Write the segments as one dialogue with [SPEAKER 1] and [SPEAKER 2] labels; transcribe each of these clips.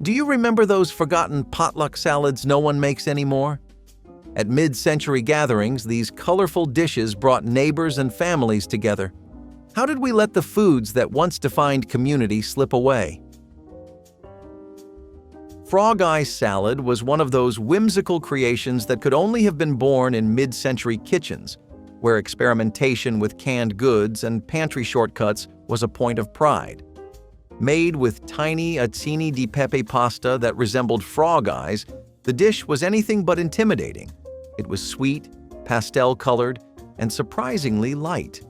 [SPEAKER 1] Do you remember those forgotten potluck salads no one makes anymore? At mid-century gatherings, these colorful dishes brought neighbors and families together. How did we let the foods that once defined community slip away? Frogey salad was one of those whimsical creations that could only have been born in mid-century kitchens, where experimentation with canned goods and pantry shortcuts was a point of pride. Made with tiny azzini di pepe pasta that resembled frog eyes, the dish was anything but intimidating. It was sweet, pastel-colored, and surprisingly light.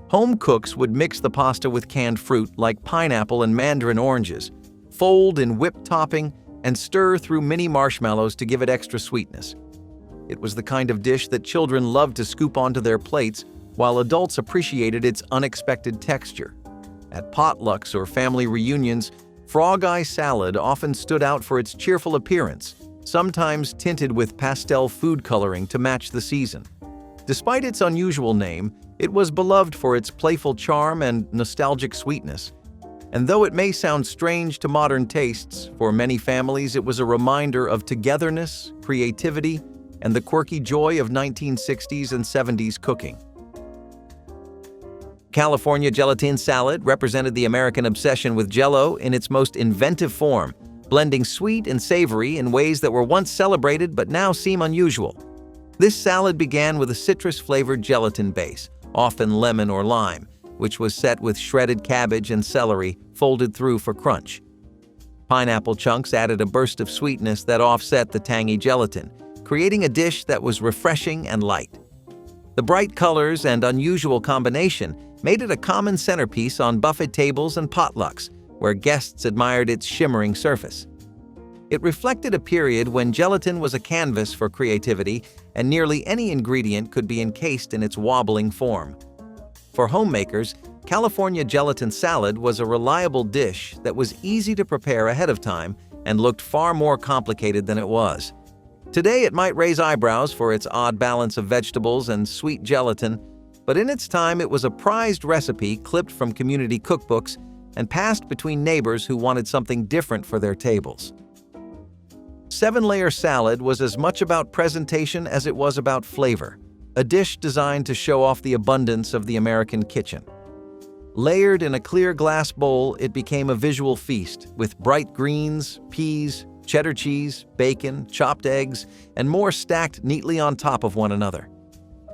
[SPEAKER 1] Home cooks would mix the pasta with canned fruit like pineapple and mandarin oranges, fold in whipped topping, and stir through mini marshmallows to give it extra sweetness. It was the kind of dish that children loved to scoop onto their plates, while adults appreciated its unexpected texture. At potlucks or family reunions, Frogey salad often stood out for its cheerful appearance, sometimes tinted with pastel food coloring to match the season. Despite its unusual name, it was beloved for its playful charm and nostalgic sweetness. And though it may sound strange to modern tastes, for many families it was a reminder of togetherness, creativity, and the quirky joy of 1960s and 70s cooking. California gelatin salad represented the American obsession with Jell-O in its most inventive form, blending sweet and savory in ways that were once celebrated but now seem unusual. This salad began with a citrus-flavored gelatin base, often lemon or lime, which was set with shredded cabbage and celery folded through for crunch. Pineapple chunks added a burst of sweetness that offset the tangy gelatin, creating a dish that was refreshing and light. The bright colors and unusual combination made it a common centerpiece on buffet tables and potlucks, where guests admired its shimmering surface. It reflected a period when gelatin was a canvas for creativity, and nearly any ingredient could be encased in its wobbling form. For homemakers, California gelatin salad was a reliable dish that was easy to prepare ahead of time and looked far more complicated than it was. Today, it might raise eyebrows for its odd balance of vegetables and sweet gelatin, but in its time, it was a prized recipe clipped from community cookbooks and passed between neighbors who wanted something different for their tables. 7-layer salad was as much about presentation as it was about flavor, a dish designed to show off the abundance of the American kitchen. Layered in a clear glass bowl, it became a visual feast with bright greens, peas, cheddar cheese, bacon, chopped eggs, and more stacked neatly on top of one another.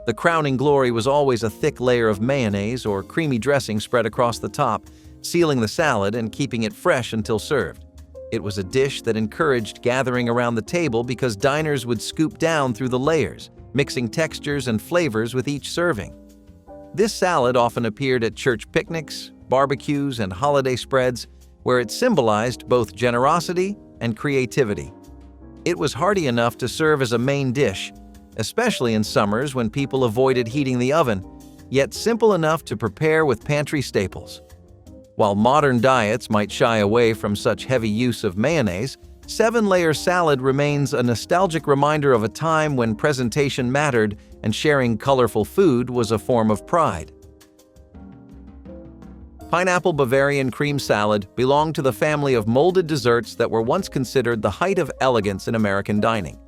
[SPEAKER 1] The crowning glory was always a thick layer of mayonnaise or creamy dressing spread across the top, sealing the salad and keeping it fresh until served. It was a dish that encouraged gathering around the table because diners would scoop down through the layers, mixing textures and flavors with each serving. This salad often appeared at church picnics, barbecues, and holiday spreads, where it symbolized both generosity and creativity. It was hearty enough to serve as a main dish, especially in summers when people avoided heating the oven, yet simple enough to prepare with pantry staples. While modern diets might shy away from such heavy use of mayonnaise, 7-layer salad remains a nostalgic reminder of a time when presentation mattered and sharing colorful food was a form of pride. Pineapple Bavarian cream salad belonged to the family of molded desserts that were once considered the height of elegance in American dining.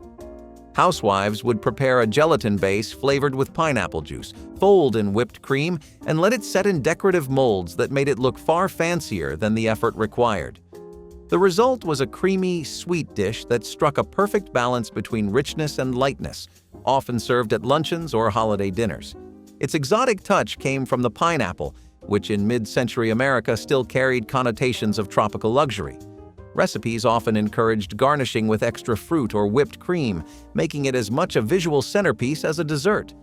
[SPEAKER 1] Housewives would prepare a gelatin base flavored with pineapple juice, fold in whipped cream, and let it set in decorative molds that made it look far fancier than the effort required. The result was a creamy, sweet dish that struck a perfect balance between richness and lightness, often served at luncheons or holiday dinners. Its exotic touch came from the pineapple, which in mid-century America still carried connotations of tropical luxury. Recipes often encouraged garnishing with extra fruit or whipped cream, making it as much a visual centerpiece as a dessert.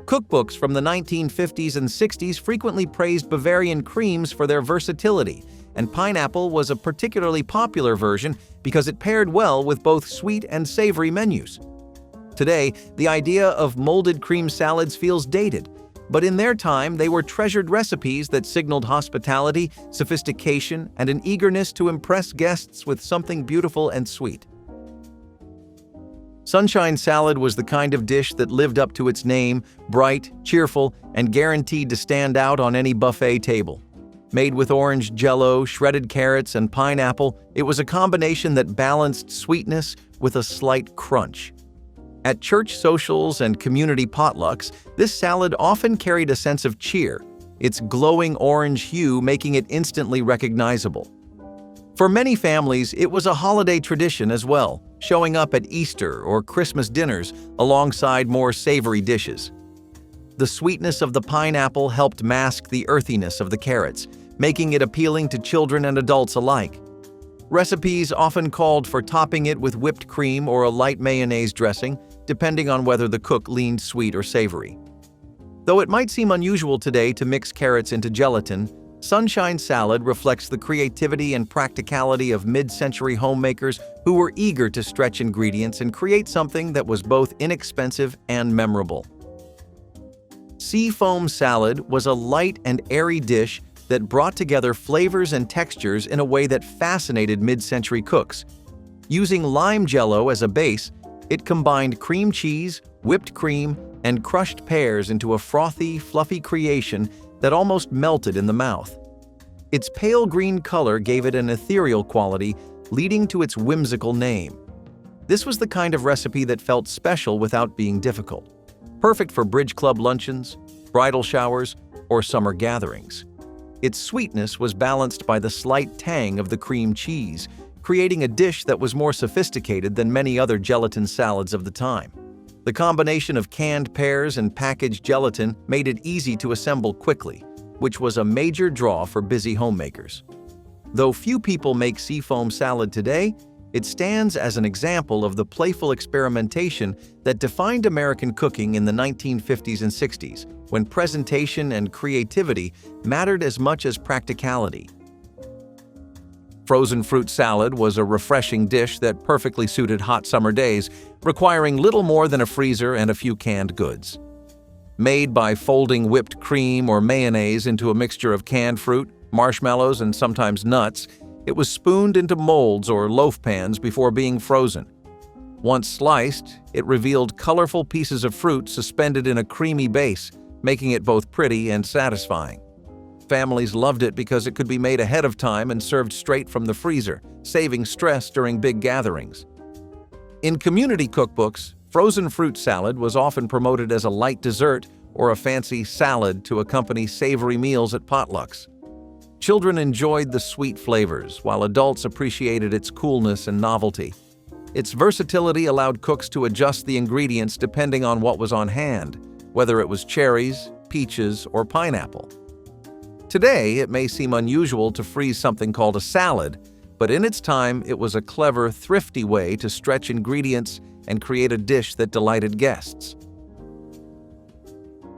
[SPEAKER 1] Cookbooks from the 1950s and 60s frequently praised Bavarian creams for their versatility, and pineapple was a particularly popular version because it paired well with both sweet and savory menus. Today, the idea of molded cream salads feels dated, but in their time, they were treasured recipes that signaled hospitality, sophistication, and an eagerness to impress guests with something beautiful and sweet. Sunshine salad was the kind of dish that lived up to its name, bright, cheerful, and guaranteed to stand out on any buffet table. Made with orange Jell-O, shredded carrots, and pineapple, it was a combination that balanced sweetness with a slight crunch. At church socials and community potlucks, this salad often carried a sense of cheer, its glowing orange hue making it instantly recognizable. For many families, it was a holiday tradition as well, showing up at Easter or Christmas dinners alongside more savory dishes. The sweetness of the pineapple helped mask the earthiness of the carrots, making it appealing to children and adults alike. Recipes often called for topping it with whipped cream or a light mayonnaise dressing, depending on whether the cook leaned sweet or savory. Though it might seem unusual today to mix carrots into gelatin, Sunshine Salad reflects the creativity and practicality of mid-century homemakers who were eager to stretch ingredients and create something that was both inexpensive and memorable. Seafoam salad was a light and airy dish that brought together flavors and textures in a way that fascinated mid-century cooks. Using lime Jell-O as a base, it combined cream cheese, whipped cream, and crushed pears into a frothy, fluffy creation that almost melted in the mouth. Its pale green color gave it an ethereal quality, leading to its whimsical name. This was the kind of recipe that felt special without being difficult, perfect for bridge club luncheons, bridal showers, or summer gatherings. Its sweetness was balanced by the slight tang of the cream cheese, creating a dish that was more sophisticated than many other gelatin salads of the time. The combination of canned pears and packaged gelatin made it easy to assemble quickly, which was a major draw for busy homemakers. Though few people make seafoam salad today, it stands as an example of the playful experimentation that defined American cooking in the 1950s and 60s, when presentation and creativity mattered as much as practicality. Frozen fruit salad was a refreshing dish that perfectly suited hot summer days, requiring little more than a freezer and a few canned goods. Made by folding whipped cream or mayonnaise into a mixture of canned fruit, marshmallows, and sometimes nuts, it was spooned into molds or loaf pans before being frozen. Once sliced, it revealed colorful pieces of fruit suspended in a creamy base, making it both pretty and satisfying. Families loved it because it could be made ahead of time and served straight from the freezer, saving stress during big gatherings. In community cookbooks, frozen fruit salad was often promoted as a light dessert or a fancy salad to accompany savory meals at potlucks. Children enjoyed the sweet flavors, while adults appreciated its coolness and novelty. Its versatility allowed cooks to adjust the ingredients depending on what was on hand, whether it was cherries, peaches, or pineapple. Today, it may seem unusual to freeze something called a salad, but in its time, it was a clever, thrifty way to stretch ingredients and create a dish that delighted guests.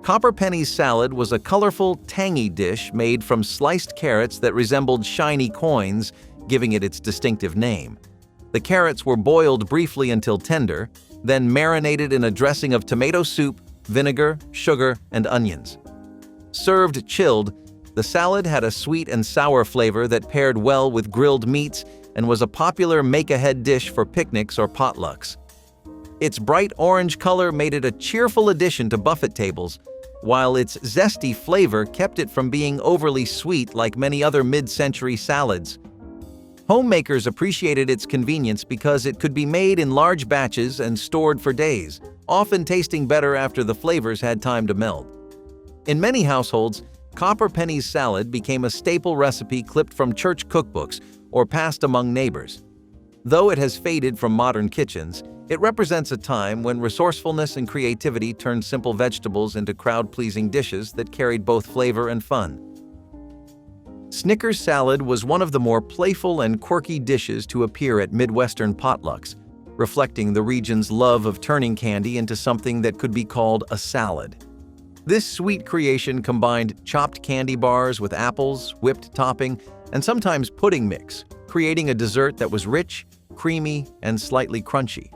[SPEAKER 1] Copper Pennies salad was a colorful, tangy dish made from sliced carrots that resembled shiny coins, giving it its distinctive name. The carrots were boiled briefly until tender, then marinated in a dressing of tomato soup, vinegar, sugar, and onions. Served chilled, the salad had a sweet and sour flavor that paired well with grilled meats and was a popular make-ahead dish for picnics or potlucks. Its bright orange color made it a cheerful addition to buffet tables, while its zesty flavor kept it from being overly sweet like many other mid-century salads. Homemakers appreciated its convenience because it could be made in large batches and stored for days, often tasting better after the flavors had time to meld. In many households, Copper Pennies salad became a staple recipe clipped from church cookbooks or passed among neighbors. Though it has faded from modern kitchens, it represents a time when resourcefulness and creativity turned simple vegetables into crowd-pleasing dishes that carried both flavor and fun. Snickers salad was one of the more playful and quirky dishes to appear at Midwestern potlucks, reflecting the region's love of turning candy into something that could be called a salad. This sweet creation combined chopped candy bars with apples, whipped topping, and sometimes pudding mix, creating a dessert that was rich, creamy, and slightly crunchy.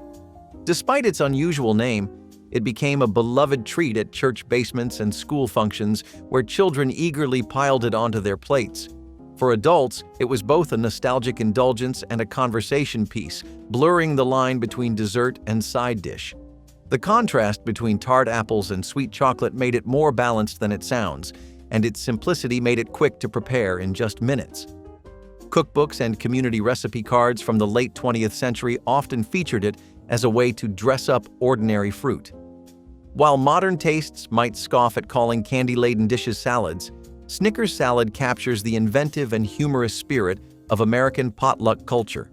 [SPEAKER 1] Despite its unusual name, it became a beloved treat at church basements and school functions where children eagerly piled it onto their plates. For adults, it was both a nostalgic indulgence and a conversation piece, blurring the line between dessert and side dish. The contrast between tart apples and sweet chocolate made it more balanced than it sounds, and its simplicity made it quick to prepare in just minutes. Cookbooks and community recipe cards from the late 20th century often featured it as a way to dress up ordinary fruit. While modern tastes might scoff at calling candy-laden dishes salads, Snickers salad captures the inventive and humorous spirit of American potluck culture.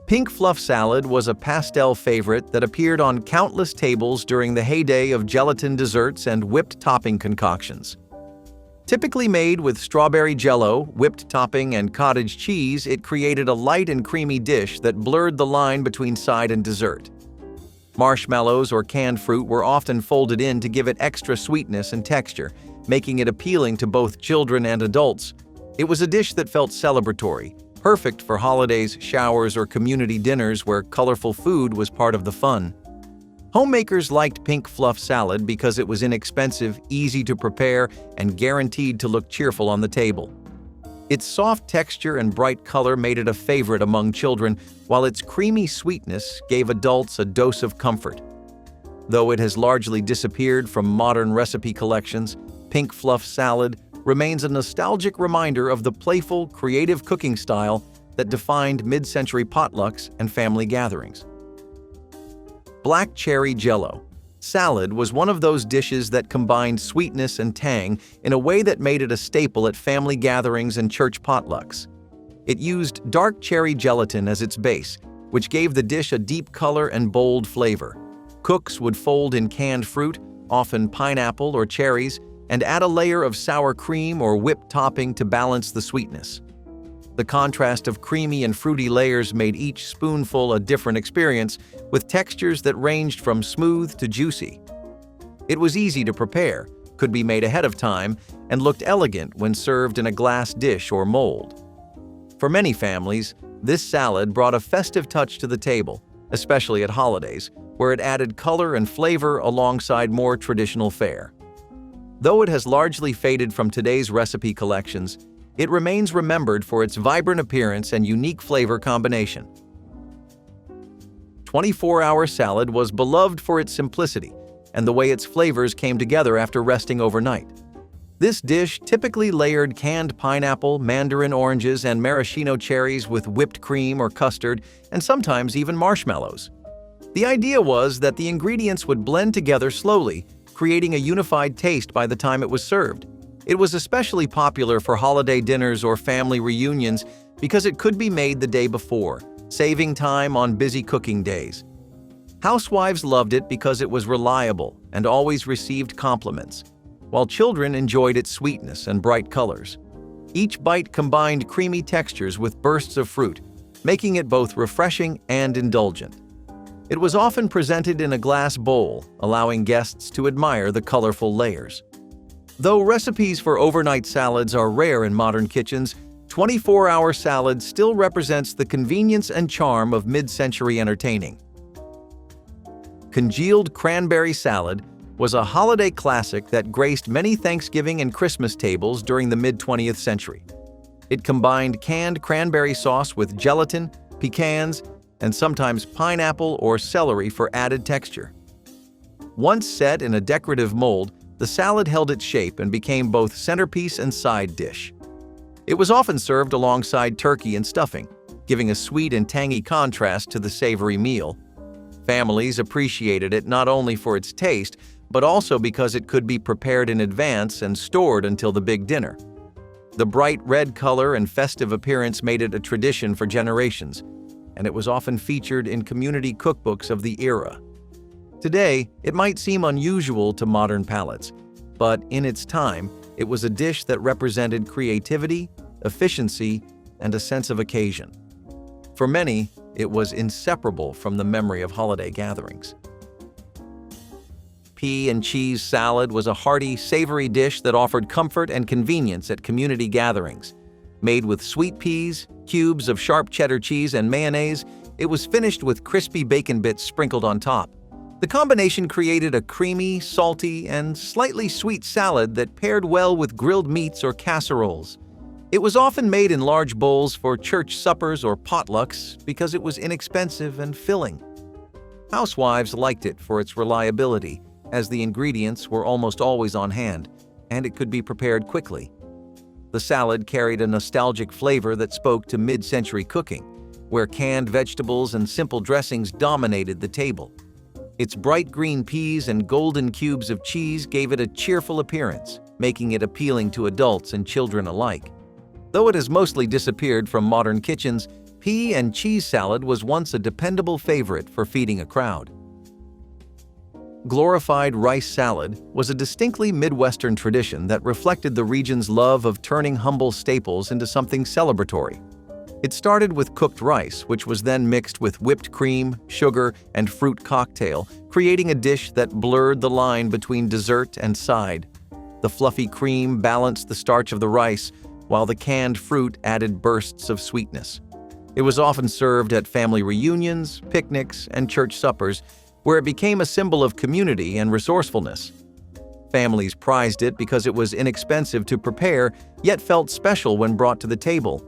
[SPEAKER 1] Pink fluff salad was a pastel favorite that appeared on countless tables during the heyday of gelatin desserts and whipped topping concoctions. Typically made with strawberry Jell-O, whipped topping, and cottage cheese, it created a light and creamy dish that blurred the line between side and dessert. Marshmallows or canned fruit were often folded in to give it extra sweetness and texture, making it appealing to both children and adults. It was a dish that felt celebratory, perfect for holidays, showers, or community dinners where colorful food was part of the fun. Homemakers liked pink fluff salad because it was inexpensive, easy to prepare, and guaranteed to look cheerful on the table. Its soft texture and bright color made it a favorite among children, while its creamy sweetness gave adults a dose of comfort. Though it has largely disappeared from modern recipe collections, pink fluff salad remains a nostalgic reminder of the playful, creative cooking style that defined mid-century potlucks and family gatherings. Black cherry Jell-O salad was one of those dishes that combined sweetness and tang in a way that made it a staple at family gatherings and church potlucks. It used dark cherry gelatin as its base, which gave the dish a deep color and bold flavor. Cooks would fold in canned fruit, often pineapple or cherries, and add a layer of sour cream or whipped topping to balance the sweetness. The contrast of creamy and fruity layers made each spoonful a different experience, with textures that ranged from smooth to juicy. It was easy to prepare, could be made ahead of time, and looked elegant when served in a glass dish or mold. For many families, this salad brought a festive touch to the table, especially at holidays, where it added color and flavor alongside more traditional fare. Though it has largely faded from today's recipe collections, it remains remembered for its vibrant appearance and unique flavor combination. 24-hour salad was beloved for its simplicity and the way its flavors came together after resting overnight. This dish typically layered canned pineapple, mandarin oranges, and maraschino cherries with whipped cream or custard, and sometimes even marshmallows. The idea was that the ingredients would blend together slowly, creating a unified taste by the time it was served. It was especially popular for holiday dinners or family reunions because it could be made the day before, saving time on busy cooking days. Housewives loved it because it was reliable and always received compliments, while children enjoyed its sweetness and bright colors. Each bite combined creamy textures with bursts of fruit, making it both refreshing and indulgent. It was often presented in a glass bowl, allowing guests to admire the colorful layers. Though recipes for overnight salads are rare in modern kitchens, 24-hour salad still represents the convenience and charm of mid-century entertaining. Congealed cranberry salad was a holiday classic that graced many Thanksgiving and Christmas tables during the mid-20th century. It combined canned cranberry sauce with gelatin, pecans, and sometimes pineapple or celery for added texture. Once set in a decorative mold, the salad held its shape and became both centerpiece and side dish. It was often served alongside turkey and stuffing, giving a sweet and tangy contrast to the savory meal. Families appreciated it not only for its taste, but also because it could be prepared in advance and stored until the big dinner. The bright red color and festive appearance made it a tradition for generations, and it was often featured in community cookbooks of the era. Today, it might seem unusual to modern palates, but in its time, it was a dish that represented creativity, efficiency, and a sense of occasion. For many, it was inseparable from the memory of holiday gatherings. Pea and cheese salad was a hearty, savory dish that offered comfort and convenience at community gatherings. Made with sweet peas, cubes of sharp cheddar cheese, and mayonnaise, it was finished with crispy bacon bits sprinkled on top. The combination created a creamy, salty, and slightly sweet salad that paired well with grilled meats or casseroles. It was often made in large bowls for church suppers or potlucks because it was inexpensive and filling. Housewives liked it for its reliability, as the ingredients were almost always on hand, and it could be prepared quickly. The salad carried a nostalgic flavor that spoke to mid-century cooking, where canned vegetables and simple dressings dominated the table. Its bright green peas and golden cubes of cheese gave it a cheerful appearance, making it appealing to adults and children alike. Though it has mostly disappeared from modern kitchens, pea and cheese salad was once a dependable favorite for feeding a crowd. Glorified rice salad was a distinctly Midwestern tradition that reflected the region's love of turning humble staples into something celebratory. It started with cooked rice, which was then mixed with whipped cream, sugar, and fruit cocktail, creating a dish that blurred the line between dessert and side. The fluffy cream balanced the starch of the rice, while the canned fruit added bursts of sweetness. It was often served at family reunions, picnics, and church suppers, where it became a symbol of community and resourcefulness. Families prized it because it was inexpensive to prepare, yet felt special when brought to the table.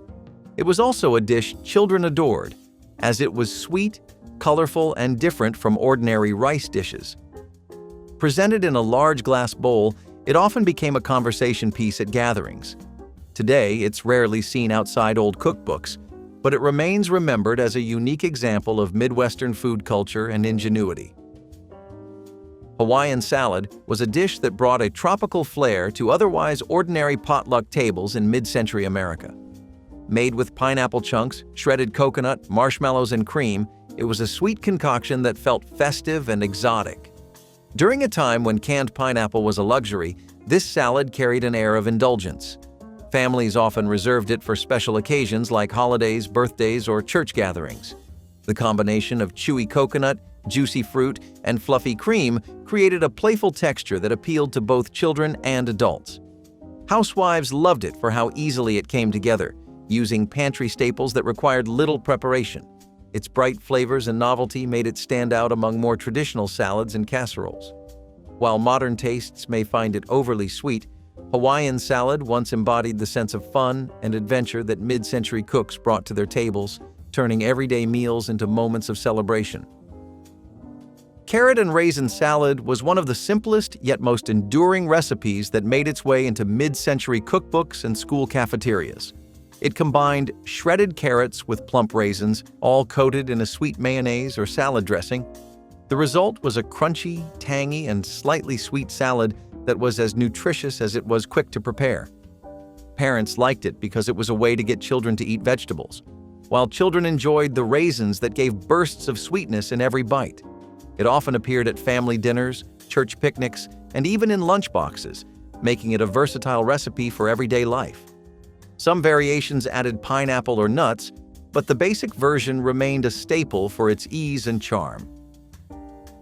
[SPEAKER 1] It was also a dish children adored, as it was sweet, colorful, and different from ordinary rice dishes. Presented in a large glass bowl, it often became a conversation piece at gatherings. Today, it's rarely seen outside old cookbooks, but it remains remembered as a unique example of Midwestern food culture and ingenuity. Hawaiian salad was a dish that brought a tropical flair to otherwise ordinary potluck tables in mid-century America. Made with pineapple chunks, shredded coconut, marshmallows, and cream, it was a sweet concoction that felt festive and exotic. During a time when canned pineapple was a luxury, this salad carried an air of indulgence. Families often reserved it for special occasions like holidays, birthdays, or church gatherings. The combination of chewy coconut, juicy fruit, and fluffy cream created a playful texture that appealed to both children and adults. Housewives loved it for how easily it came together, using pantry staples that required little preparation. Its bright flavors and novelty made it stand out among more traditional salads and casseroles. While modern tastes may find it overly sweet, Hawaiian salad once embodied the sense of fun and adventure that mid-century cooks brought to their tables, turning everyday meals into moments of celebration. Carrot and raisin salad was one of the simplest yet most enduring recipes that made its way into mid-century cookbooks and school cafeterias. It combined shredded carrots with plump raisins, all coated in a sweet mayonnaise or salad dressing. The result was a crunchy, tangy, and slightly sweet salad that was as nutritious as it was quick to prepare. Parents liked it because it was a way to get children to eat vegetables, while children enjoyed the raisins that gave bursts of sweetness in every bite. It often appeared at family dinners, church picnics, and even in lunchboxes, making it a versatile recipe for everyday life. Some variations added pineapple or nuts, but the basic version remained a staple for its ease and charm.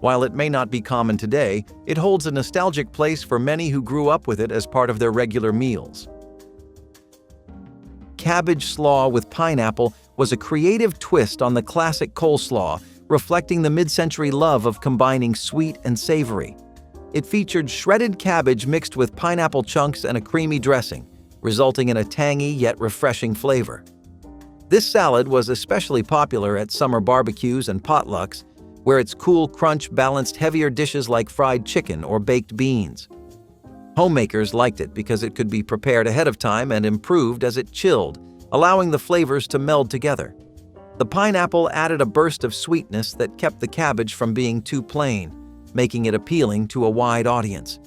[SPEAKER 1] While it may not be common today, it holds a nostalgic place for many who grew up with it as part of their regular meals. Cabbage slaw with pineapple was a creative twist on the classic coleslaw, reflecting the mid-century love of combining sweet and savory. It featured shredded cabbage mixed with pineapple chunks and a creamy dressing, resulting in a tangy yet refreshing flavor. This salad was especially popular at summer barbecues and potlucks, where its cool crunch balanced heavier dishes like fried chicken or baked beans. Homemakers liked it because it could be prepared ahead of time and improved as it chilled, allowing the flavors to meld together. The pineapple added a burst of sweetness that kept the cabbage from being too plain, making it appealing to a wide audience.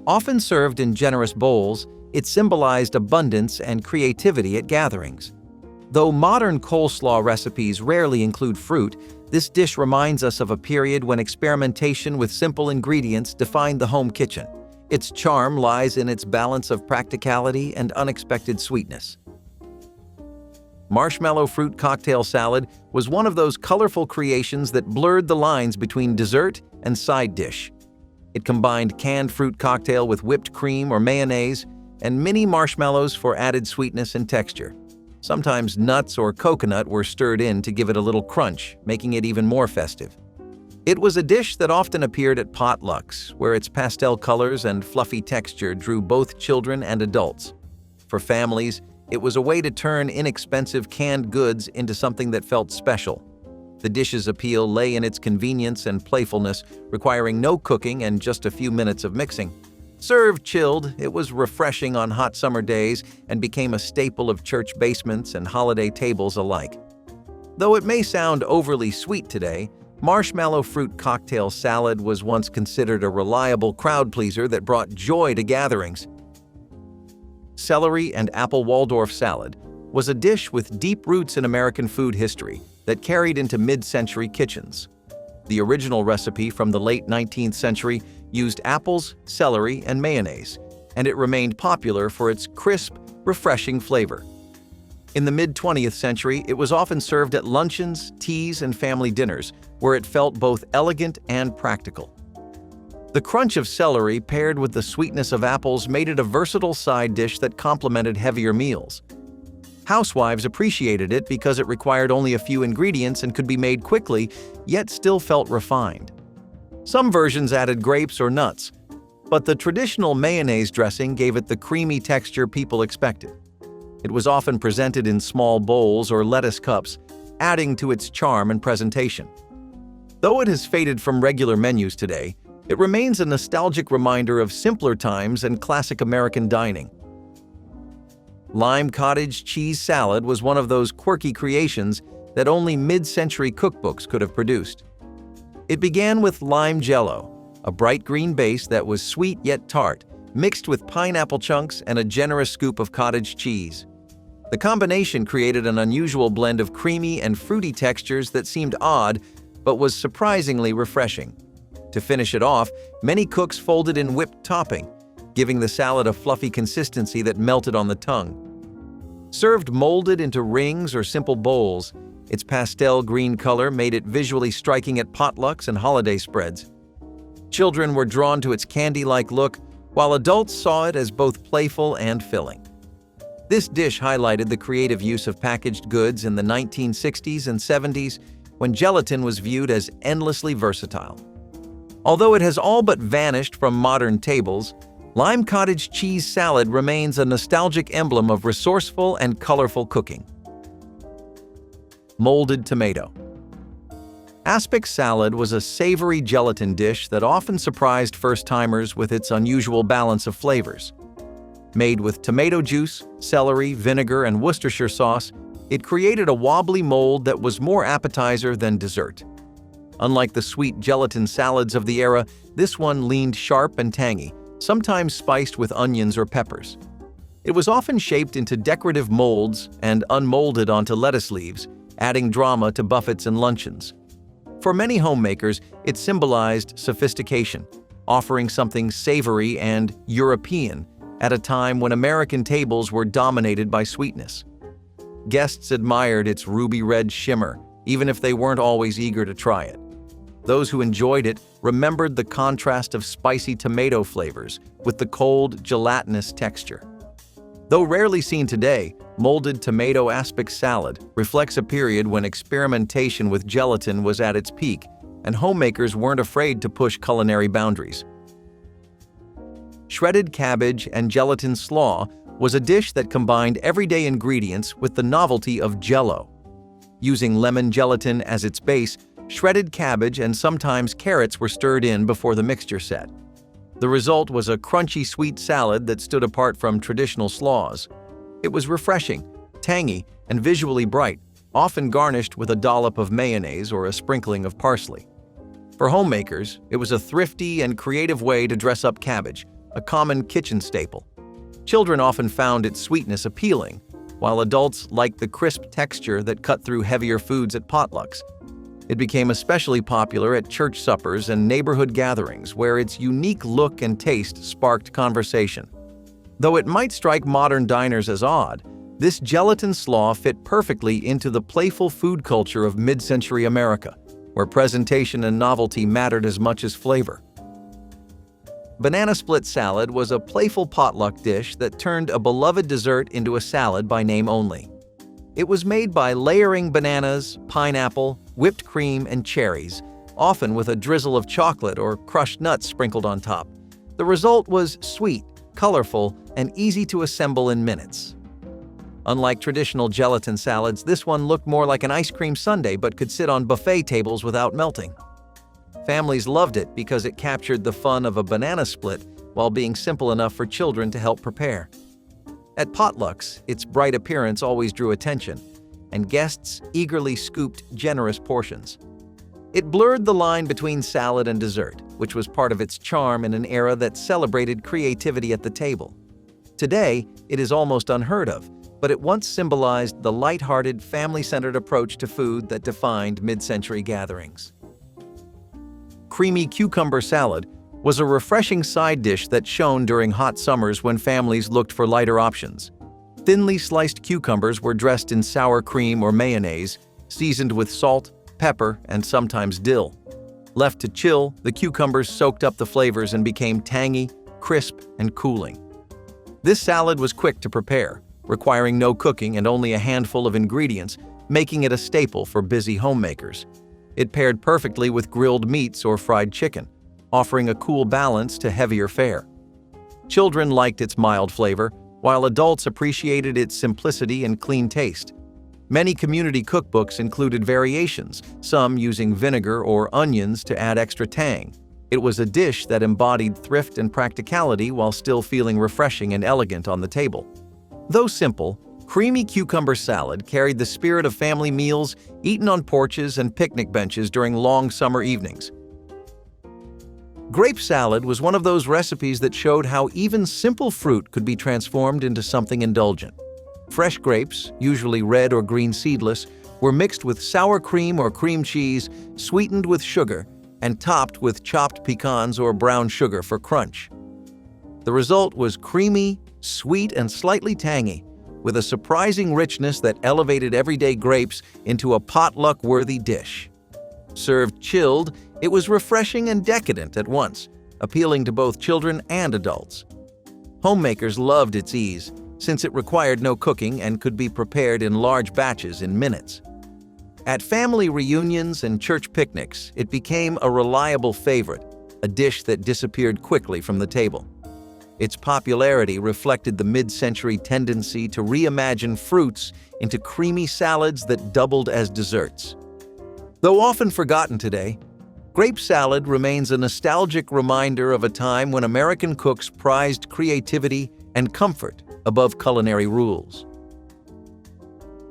[SPEAKER 1] Often served in generous bowls, it symbolized abundance and creativity at gatherings. Though modern coleslaw recipes rarely include fruit, this dish reminds us of a period when experimentation with simple ingredients defined the home kitchen. Its charm lies in its balance of practicality and unexpected sweetness. Marshmallow fruit cocktail salad was one of those colorful creations that blurred the lines between dessert and side dish. It combined canned fruit cocktail with whipped cream or mayonnaise and mini marshmallows for added sweetness and texture. Sometimes nuts or coconut were stirred in to give it a little crunch, making it even more festive. It was a dish that often appeared at potlucks, where its pastel colors and fluffy texture drew both children and adults. For families, it was a way to turn inexpensive canned goods into something that felt special. The dish's appeal lay in its convenience and playfulness, requiring no cooking and just a few minutes of mixing. Served chilled, it was refreshing on hot summer days and became a staple of church basements and holiday tables alike. Though it may sound overly sweet today, marshmallow fruit cocktail salad was once considered a reliable crowd pleaser that brought joy to gatherings. Celery and apple Waldorf salad was a dish with deep roots in American food history that carried into mid-century kitchens. The original recipe from the late 19th century used apples, celery, and mayonnaise, and it remained popular for its crisp, refreshing flavor. In the mid-20th century, it was often served at luncheons, teas, and family dinners, where it felt both elegant and practical. The crunch of celery paired with the sweetness of apples made it a versatile side dish that complemented heavier meals. Housewives appreciated it because it required only a few ingredients and could be made quickly, yet still felt refined. Some versions added grapes or nuts, but the traditional mayonnaise dressing gave it the creamy texture people expected. It was often presented in small bowls or lettuce cups, adding to its charm and presentation. Though it has faded from regular menus today, it remains a nostalgic reminder of simpler times and classic American dining. Lime cottage cheese salad was one of those quirky creations that only mid-century cookbooks could have produced. It began with lime Jell-O, a bright green base that was sweet yet tart, mixed with pineapple chunks and a generous scoop of cottage cheese. The combination created an unusual blend of creamy and fruity textures that seemed odd, but was surprisingly refreshing. To finish it off, many cooks folded in whipped topping, giving the salad a fluffy consistency that melted on the tongue. Served molded into rings or simple bowls, its pastel green color made it visually striking at potlucks and holiday spreads. Children were drawn to its candy-like look, while adults saw it as both playful and filling. This dish highlighted the creative use of packaged goods in the 1960s and 70s, when gelatin was viewed as endlessly versatile. Although it has all but vanished from modern tables, lime cottage cheese salad remains a nostalgic emblem of resourceful and colorful cooking. Molded tomato. Aspic salad was a savory gelatin dish that often surprised first-timers with its unusual balance of flavors. Made with tomato juice, celery, vinegar, and Worcestershire sauce, it created a wobbly mold that was more appetizer than dessert. Unlike the sweet gelatin salads of the era, this one leaned sharp and tangy, sometimes spiced with onions or peppers. It was often shaped into decorative molds and unmolded onto lettuce leaves, adding drama to buffets and luncheons. For many homemakers, it symbolized sophistication, offering something savory and European at a time when American tables were dominated by sweetness. Guests admired its ruby red shimmer, even if they weren't always eager to try it. Those who enjoyed it remembered the contrast of spicy tomato flavors with the cold, gelatinous texture. Though rarely seen today, molded tomato aspic salad reflects a period when experimentation with gelatin was at its peak, and homemakers weren't afraid to push culinary boundaries. Shredded cabbage and gelatin slaw was a dish that combined everyday ingredients with the novelty of Jell-O. Using lemon gelatin as its base, shredded cabbage and sometimes carrots were stirred in before the mixture set. The result was a crunchy sweet salad that stood apart from traditional slaws. It was refreshing, tangy, and visually bright, often garnished with a dollop of mayonnaise or a sprinkling of parsley. For homemakers, it was a thrifty and creative way to dress up cabbage, a common kitchen staple. Children often found its sweetness appealing, while adults liked the crisp texture that cut through heavier foods at potlucks. It became especially popular at church suppers and neighborhood gatherings, where its unique look and taste sparked conversation. Though it might strike modern diners as odd, this gelatin slaw fit perfectly into the playful food culture of mid-century America, where presentation and novelty mattered as much as flavor. Banana split salad was a playful potluck dish that turned a beloved dessert into a salad by name only. It was made by layering bananas, pineapple, whipped cream, and cherries, often with a drizzle of chocolate or crushed nuts sprinkled on top. The result was sweet, colorful, and easy to assemble in minutes. Unlike traditional gelatin salads, this one looked more like an ice cream sundae but could sit on buffet tables without melting. Families loved it because it captured the fun of a banana split while being simple enough for children to help prepare. At potlucks, its bright appearance always drew attention, and guests eagerly scooped generous portions. It blurred the line between salad and dessert, which was part of its charm in an era that celebrated creativity at the table. Today, it is almost unheard of, but it once symbolized the light-hearted, family-centered approach to food that defined mid-century gatherings. Creamy cucumber salad was a refreshing side dish that shone during hot summers when families looked for lighter options. Thinly sliced cucumbers were dressed in sour cream or mayonnaise, seasoned with salt, pepper, and sometimes dill. Left to chill, the cucumbers soaked up the flavors and became tangy, crisp, and cooling. This salad was quick to prepare, requiring no cooking and only a handful of ingredients, making it a staple for busy homemakers. It paired perfectly with grilled meats or fried chicken, offering a cool balance to heavier fare. Children liked its mild flavor, while adults appreciated its simplicity and clean taste. Many community cookbooks included variations, some using vinegar or onions to add extra tang. It was a dish that embodied thrift and practicality while still feeling refreshing and elegant on the table. Though simple, creamy cucumber salad carried the spirit of family meals eaten on porches and picnic benches during long summer evenings. Grape salad was one of those recipes that showed how even simple fruit could be transformed into something indulgent. Fresh grapes, usually red or green seedless, were mixed with sour cream or cream cheese, sweetened with sugar, and topped with chopped pecans or brown sugar for crunch. The result was creamy, sweet, and slightly tangy, with a surprising richness that elevated everyday grapes into a potluck-worthy dish. Served chilled, it was refreshing and decadent at once, appealing to both children and adults. Homemakers loved its ease, since it required no cooking and could be prepared in large batches in minutes. At family reunions and church picnics, it became a reliable favorite, a dish that disappeared quickly from the table. Its popularity reflected the mid-century tendency to reimagine fruits into creamy salads that doubled as desserts. Though often forgotten today, grape salad remains a nostalgic reminder of a time when American cooks prized creativity and comfort above culinary rules.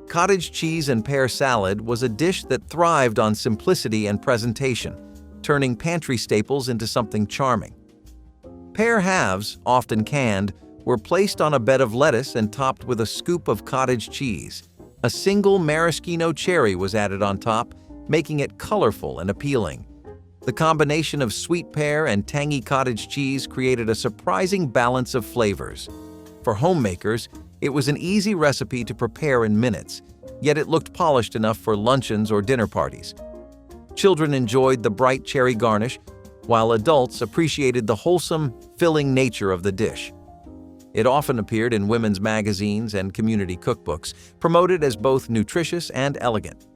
[SPEAKER 1] Cottage cheese and pear salad was a dish that thrived on simplicity and presentation, turning pantry staples into something charming. Pear halves, often canned, were placed on a bed of lettuce and topped with a scoop of cottage cheese. A single maraschino cherry was added on top, making it colorful and appealing. The combination of sweet pear and tangy cottage cheese created a surprising balance of flavors. For homemakers, it was an easy recipe to prepare in minutes, yet it looked polished enough for luncheons or dinner parties. Children enjoyed the bright cherry garnish, while adults appreciated the wholesome, filling nature of the dish. It often appeared in women's magazines and community cookbooks, promoted as both nutritious and elegant.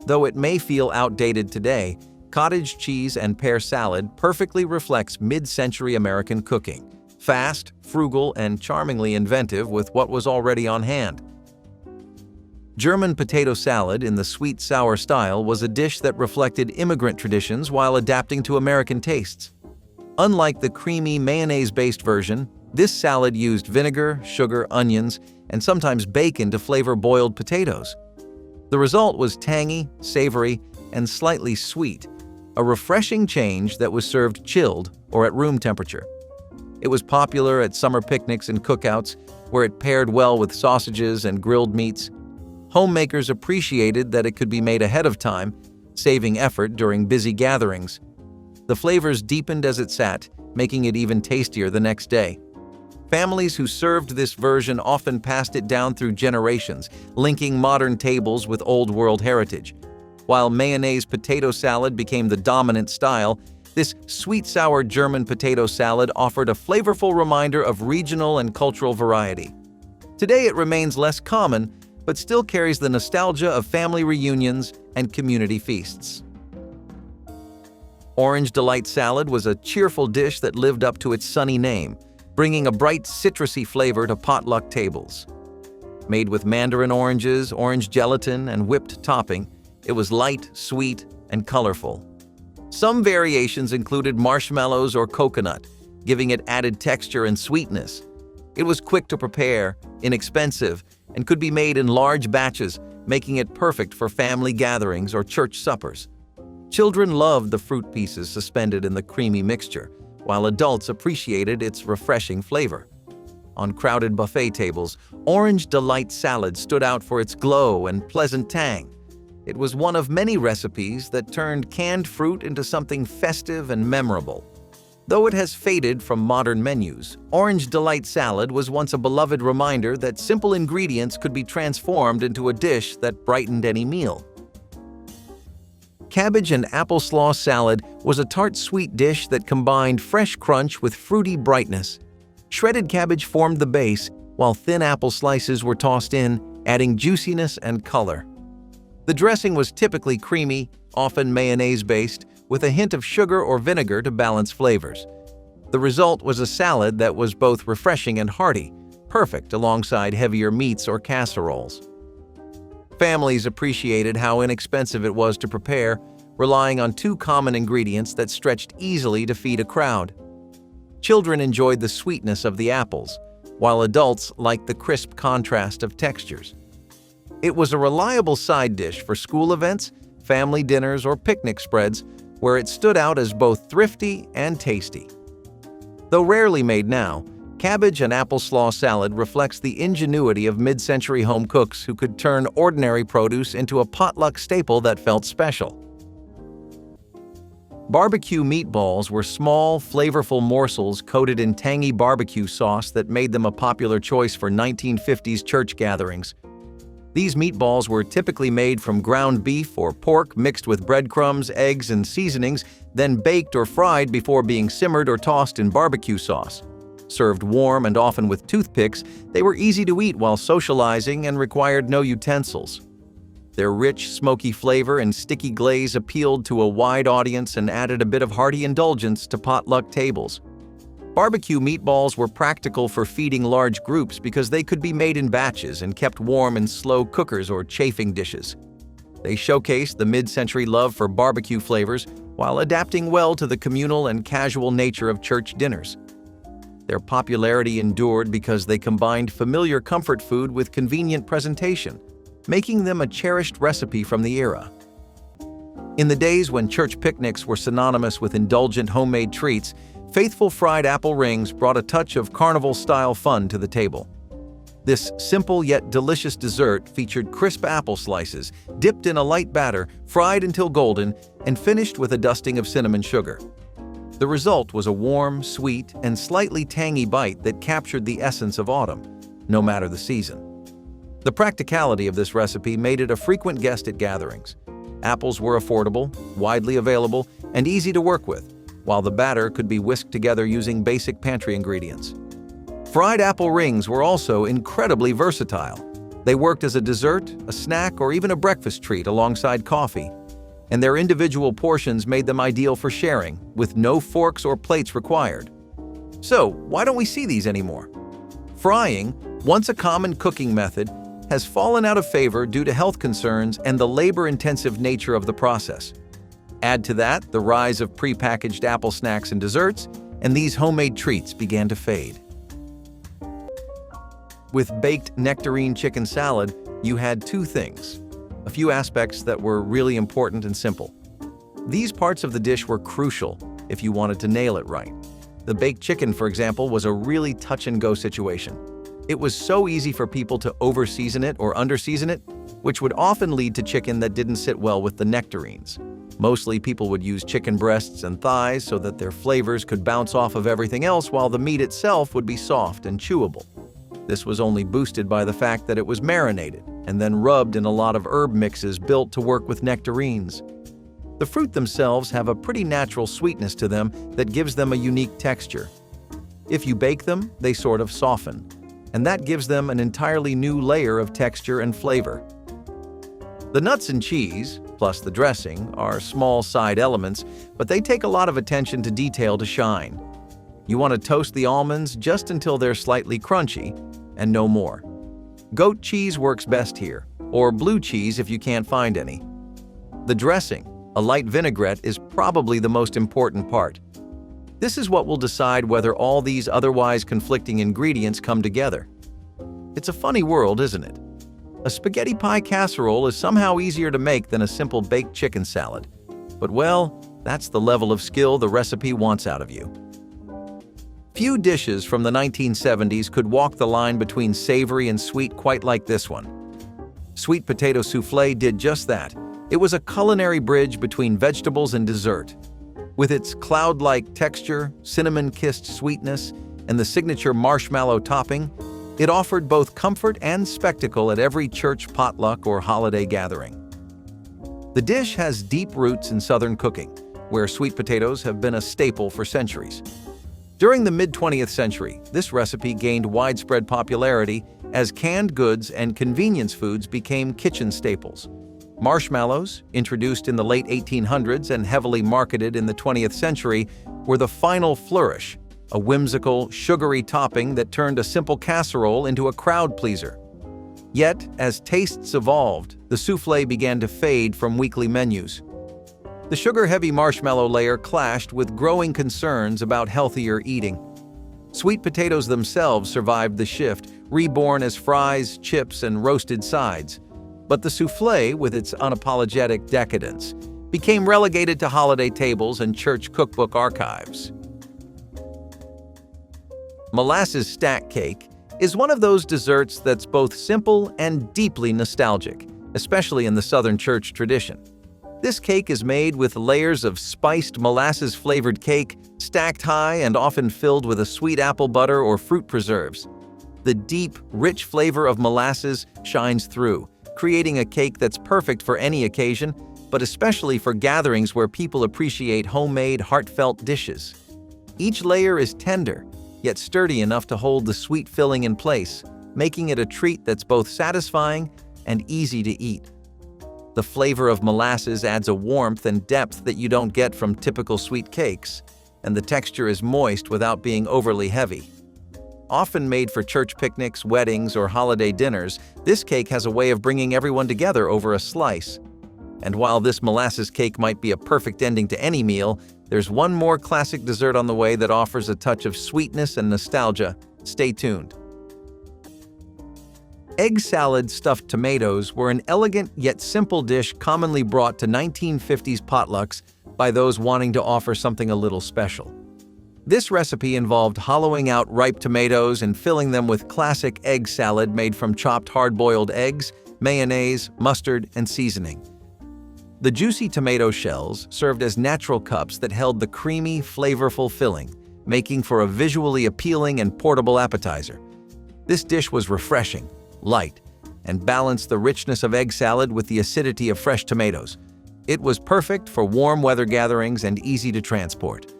[SPEAKER 1] Though it may feel outdated today, cottage cheese and pear salad perfectly reflects mid-century American cooking, fast, frugal, and charmingly inventive with what was already on hand. German potato salad in the sweet-sour style was a dish that reflected immigrant traditions while adapting to American tastes. Unlike the creamy mayonnaise-based version, this salad used vinegar, sugar, onions, and sometimes bacon to flavor boiled potatoes. The result was tangy, savory, and slightly sweet, a refreshing change that was served chilled or at room temperature. It was popular at summer picnics and cookouts, where it paired well with sausages and grilled meats. Homemakers appreciated that it could be made ahead of time, saving effort during busy gatherings. The flavors deepened as it sat, making it even tastier the next day. Families who served this version often passed it down through generations, linking modern tables with old-world heritage. While mayonnaise potato salad became the dominant style, this sweet-sour German potato salad offered a flavorful reminder of regional and cultural variety. Today it remains less common, but still carries the nostalgia of family reunions and community feasts. Orange Delight salad was a cheerful dish that lived up to its sunny name, bringing a bright citrusy flavor to potluck tables. Made with mandarin oranges, orange gelatin, and whipped topping, it was light, sweet, and colorful. Some variations included marshmallows or coconut, giving it added texture and sweetness. It was quick to prepare, inexpensive, and could be made in large batches, making it perfect for family gatherings or church suppers. Children loved the fruit pieces suspended in the creamy mixture, while adults appreciated its refreshing flavor. On crowded buffet tables, Orange Delight salad stood out for its glow and pleasant tang. It was one of many recipes that turned canned fruit into something festive and memorable. Though it has faded from modern menus, Orange Delight salad was once a beloved reminder that simple ingredients could be transformed into a dish that brightened any meal. Cabbage and apple slaw salad was a tart sweet dish that combined fresh crunch with fruity brightness. Shredded cabbage formed the base, while thin apple slices were tossed in, adding juiciness and color. The dressing was typically creamy, often mayonnaise-based, with a hint of sugar or vinegar to balance flavors. The result was a salad that was both refreshing and hearty, perfect alongside heavier meats or casseroles. Families appreciated how inexpensive it was to prepare, relying on two common ingredients that stretched easily to feed a crowd. Children enjoyed the sweetness of the apples, while adults liked the crisp contrast of textures. It was a reliable side dish for school events, family dinners, or picnic spreads, where it stood out as both thrifty and tasty. Though rarely made now, cabbage and apple slaw salad reflects the ingenuity of mid-century home cooks who could turn ordinary produce into a potluck staple that felt special. Barbecue meatballs were small, flavorful morsels coated in tangy barbecue sauce that made them a popular choice for 1950s church gatherings. These meatballs were typically made from ground beef or pork mixed with breadcrumbs, eggs, and seasonings, then baked or fried before being simmered or tossed in barbecue sauce. Served warm and often with toothpicks, they were easy to eat while socializing and required no utensils. Their rich, smoky flavor and sticky glaze appealed to a wide audience and added a bit of hearty indulgence to potluck tables. Barbecue meatballs were practical for feeding large groups because they could be made in batches and kept warm in slow cookers or chafing dishes. They showcased the mid-century love for barbecue flavors while adapting well to the communal and casual nature of church dinners. Their popularity endured because they combined familiar comfort food with convenient presentation, making them a cherished recipe from the era. In the days when church picnics were synonymous with indulgent homemade treats, faithful fried apple rings brought a touch of carnival-style fun to the table. This simple yet delicious dessert featured crisp apple slices, dipped in a light batter, fried until golden, and finished with a dusting of cinnamon sugar. The result was a warm, sweet, and slightly tangy bite that captured the essence of autumn, no matter the season. The practicality of this recipe made it a frequent guest at gatherings. Apples were affordable, widely available, and easy to work with, while the batter could be whisked together using basic pantry ingredients. Fried apple rings were also incredibly versatile. They worked as a dessert, a snack, or even a breakfast treat alongside coffee, and their individual portions made them ideal for sharing, with no forks or plates required. So, why don't we see these anymore? Frying, once a common cooking method, has fallen out of favor due to health concerns and the labor-intensive nature of the process. Add to that the rise of prepackaged apple snacks and desserts, and these homemade treats began to fade. With baked nectarine chicken salad, you had two things, a few aspects that were really important and simple. These parts of the dish were crucial if you wanted to nail it right. The baked chicken, for example, was a really touch-and-go situation. It was so easy for people to over-season it or under-season it, which would often lead to chicken that didn't sit well with the nectarines. Mostly people would use chicken breasts and thighs so that their flavors could bounce off of everything else while the meat itself would be soft and chewable. This was only boosted by the fact that it was marinated and then rubbed in a lot of herb mixes built to work with nectarines. The fruit themselves have a pretty natural sweetness to them that gives them a unique texture. If you bake them, they sort of soften, and that gives them an entirely new layer of texture and flavor. The nuts and cheese, plus the dressing, are small side elements, but they take a lot of attention to detail to shine. You want to toast the almonds just until they're slightly crunchy, and no more. Goat cheese works best here, or blue cheese if you can't find any. The dressing, a light vinaigrette, is probably the most important part. This is what will decide whether all these otherwise conflicting ingredients come together. It's a funny world, isn't it? A spaghetti pie casserole is somehow easier to make than a simple baked chicken salad. But well, that's the level of skill the recipe wants out of you. Few dishes from the 1970s could walk the line between savory and sweet quite like this one. Sweet potato soufflé did just that. It was a culinary bridge between vegetables and dessert. With its cloud-like texture, cinnamon-kissed sweetness, and the signature marshmallow topping, it offered both comfort and spectacle at every church potluck or holiday gathering. The dish has deep roots in Southern cooking, where sweet potatoes have been a staple for centuries. During the mid-20th century, this recipe gained widespread popularity as canned goods and convenience foods became kitchen staples. Marshmallows, introduced in the late 1800s and heavily marketed in the 20th century, were the final flourish, a whimsical, sugary topping that turned a simple casserole into a crowd pleaser. Yet, as tastes evolved, the soufflé began to fade from weekly menus. The sugar-heavy marshmallow layer clashed with growing concerns about healthier eating. Sweet potatoes themselves survived the shift, reborn as fries, chips, and roasted sides. But the soufflé, with its unapologetic decadence, became relegated to holiday tables and church cookbook archives. Molasses stack cake is one of those desserts that's both simple and deeply nostalgic, especially in the Southern church tradition. This cake is made with layers of spiced molasses-flavored cake, stacked high and often filled with a sweet apple butter or fruit preserves. The deep, rich flavor of molasses shines through, creating a cake that's perfect for any occasion, but especially for gatherings where people appreciate homemade, heartfelt dishes. Each layer is tender, yet sturdy enough to hold the sweet filling in place, making it a treat that's both satisfying and easy to eat. The flavor of molasses adds a warmth and depth that you don't get from typical sweet cakes, and the texture is moist without being overly heavy. Often made for church picnics, weddings, or holiday dinners, this cake has a way of bringing everyone together over a slice. And while this molasses cake might be a perfect ending to any meal, there's one more classic dessert on the way that offers a touch of sweetness and nostalgia. Stay tuned. Egg salad stuffed tomatoes were an elegant yet simple dish commonly brought to 1950s potlucks by those wanting to offer something a little special. This recipe involved hollowing out ripe tomatoes and filling them with classic egg salad made from chopped hard-boiled eggs, mayonnaise, mustard, and seasoning. The juicy tomato shells served as natural cups that held the creamy, flavorful filling, making for a visually appealing and portable appetizer. This dish was refreshing, light, and balanced the richness of egg salad with the acidity of fresh tomatoes. It was perfect for warm weather gatherings and easy to transport.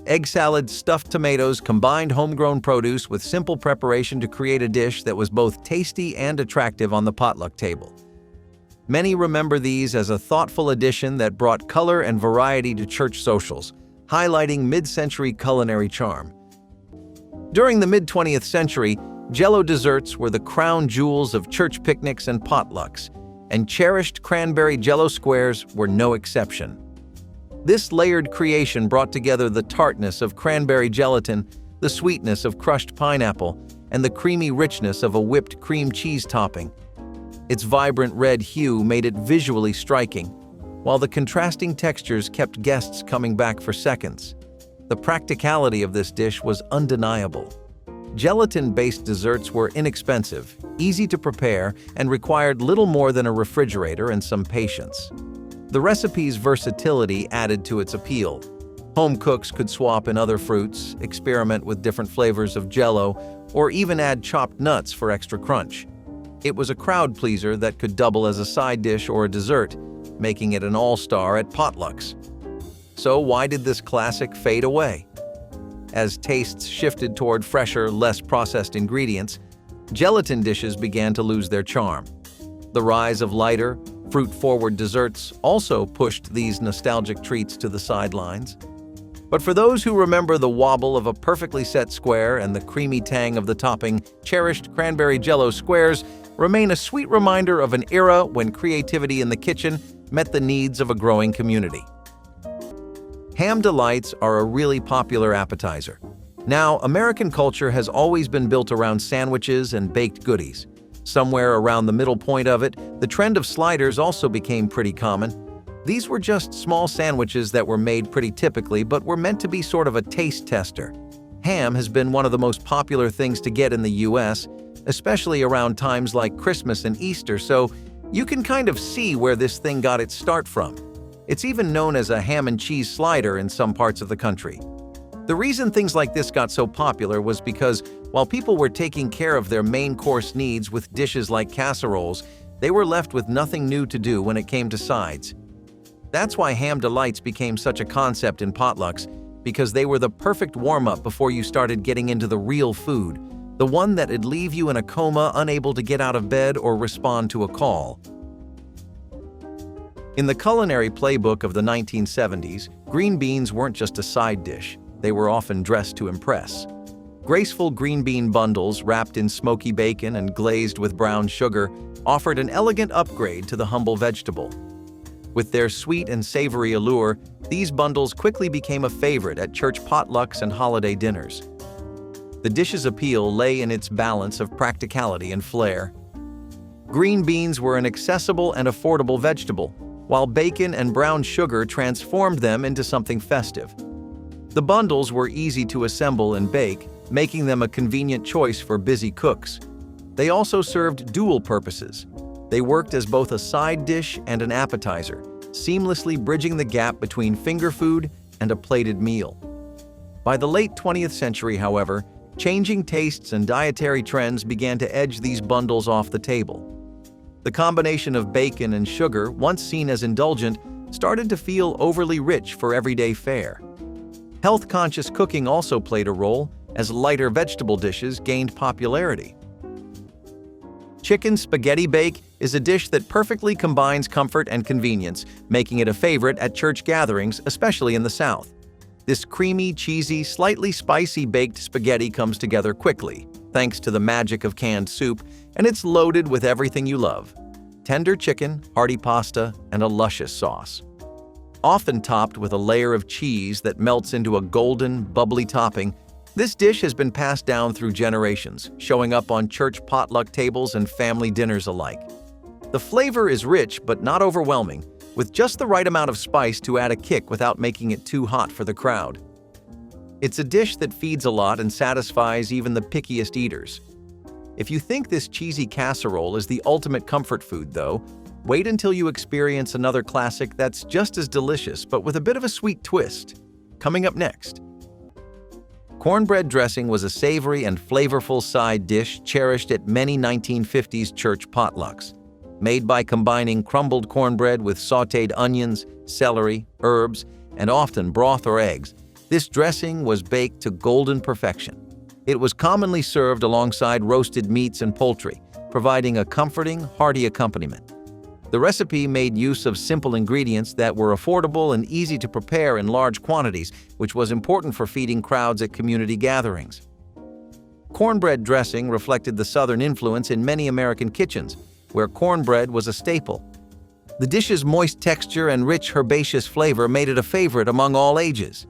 [SPEAKER 1] Egg salad stuffed tomatoes combined homegrown produce with simple preparation to create a dish that was both tasty and attractive on the potluck table. Many remember these as a thoughtful addition that brought color and variety to church socials, highlighting mid-century culinary charm. During the mid-20th century, Jell-O desserts were the crown jewels of church picnics and potlucks, and cherished Cranberry Jell-O squares were no exception. This layered creation brought together the tartness of cranberry gelatin, the sweetness of crushed pineapple, and the creamy richness of a whipped cream cheese topping. Its vibrant red hue made it visually striking, while the contrasting textures kept guests coming back for seconds. The practicality of this dish was undeniable. Gelatin-based desserts were inexpensive, easy to prepare, and required little more than a refrigerator and some patience. The recipe's versatility added to its appeal. Home cooks could swap in other fruits, experiment with different flavors of Jell-O, or even add chopped nuts for extra crunch. It was a crowd pleaser that could double as a side dish or a dessert, making it an all-star at potlucks. So why did this classic fade away? As tastes shifted toward fresher, less processed ingredients, gelatin dishes began to lose their charm. The rise of lighter, fruit-forward desserts also pushed these nostalgic treats to the sidelines. But for those who remember the wobble of a perfectly set square and the creamy tang of the topping, cherished Cranberry Jell-O squares remain a sweet reminder of an era when creativity in the kitchen met the needs of a growing community. Ham delights are a really popular appetizer. Now, American culture has always been built around sandwiches and baked goodies. Somewhere around the middle point of it, the trend of sliders also became pretty common. These were just small sandwiches that were made pretty typically, but were meant to be sort of a taste tester. Ham has been one of the most popular things to get in the US, especially around times like Christmas and Easter, so you can kind of see where this thing got its start from. It's even known as a ham and cheese slider in some parts of the country. The reason things like this got so popular was because while people were taking care of their main course needs with dishes like casseroles, they were left with nothing new to do when it came to sides. That's why ham delights became such a concept in potlucks, because they were the perfect warm-up before you started getting into the real food, the one that'd leave you in a coma, unable to get out of bed or respond to a call. In the culinary playbook of the 1970s, green beans weren't just a side dish. They were often dressed to impress. Graceful green bean bundles wrapped in smoky bacon and glazed with brown sugar offered an elegant upgrade to the humble vegetable. With their sweet and savory allure, these bundles quickly became a favorite at church potlucks and holiday dinners. The dish's appeal lay in its balance of practicality and flair. Green beans were an accessible and affordable vegetable, while bacon and brown sugar transformed them into something festive. The bundles were easy to assemble and bake, making them a convenient choice for busy cooks. They also served dual purposes. They worked as both a side dish and an appetizer, seamlessly bridging the gap between finger food and a plated meal. By the late 20th century, however, changing tastes and dietary trends began to edge these bundles off the table. The combination of bacon and sugar, once seen as indulgent, started to feel overly rich for everyday fare. Health-conscious cooking also played a role, as lighter vegetable dishes gained popularity. Chicken spaghetti bake is a dish that perfectly combines comfort and convenience, making it a favorite at church gatherings, especially in the South. This creamy, cheesy, slightly spicy baked spaghetti comes together quickly, thanks to the magic of canned soup, and it's loaded with everything you love: tender chicken, hearty pasta, and a luscious sauce. Often topped with a layer of cheese that melts into a golden, bubbly topping, this dish has been passed down through generations, showing up on church potluck tables and family dinners alike. The flavor is rich but not overwhelming, with just the right amount of spice to add a kick without making it too hot for the crowd. It's a dish that feeds a lot and satisfies even the pickiest eaters. If you think this cheesy casserole is the ultimate comfort food, though, wait until you experience another classic that's just as delicious but with a bit of a sweet twist. Coming up next. Cornbread dressing was a savory and flavorful side dish cherished at many 1950s church potlucks. Made by combining crumbled cornbread with sautéed onions, celery, herbs, and often broth or eggs, this dressing was baked to golden perfection. It was commonly served alongside roasted meats and poultry, providing a comforting, hearty accompaniment. The recipe made use of simple ingredients that were affordable and easy to prepare in large quantities, which was important for feeding crowds at community gatherings. Cornbread dressing reflected the Southern influence in many American kitchens, where cornbread was a staple. The dish's moist texture and rich herbaceous flavor made it a favorite among all ages.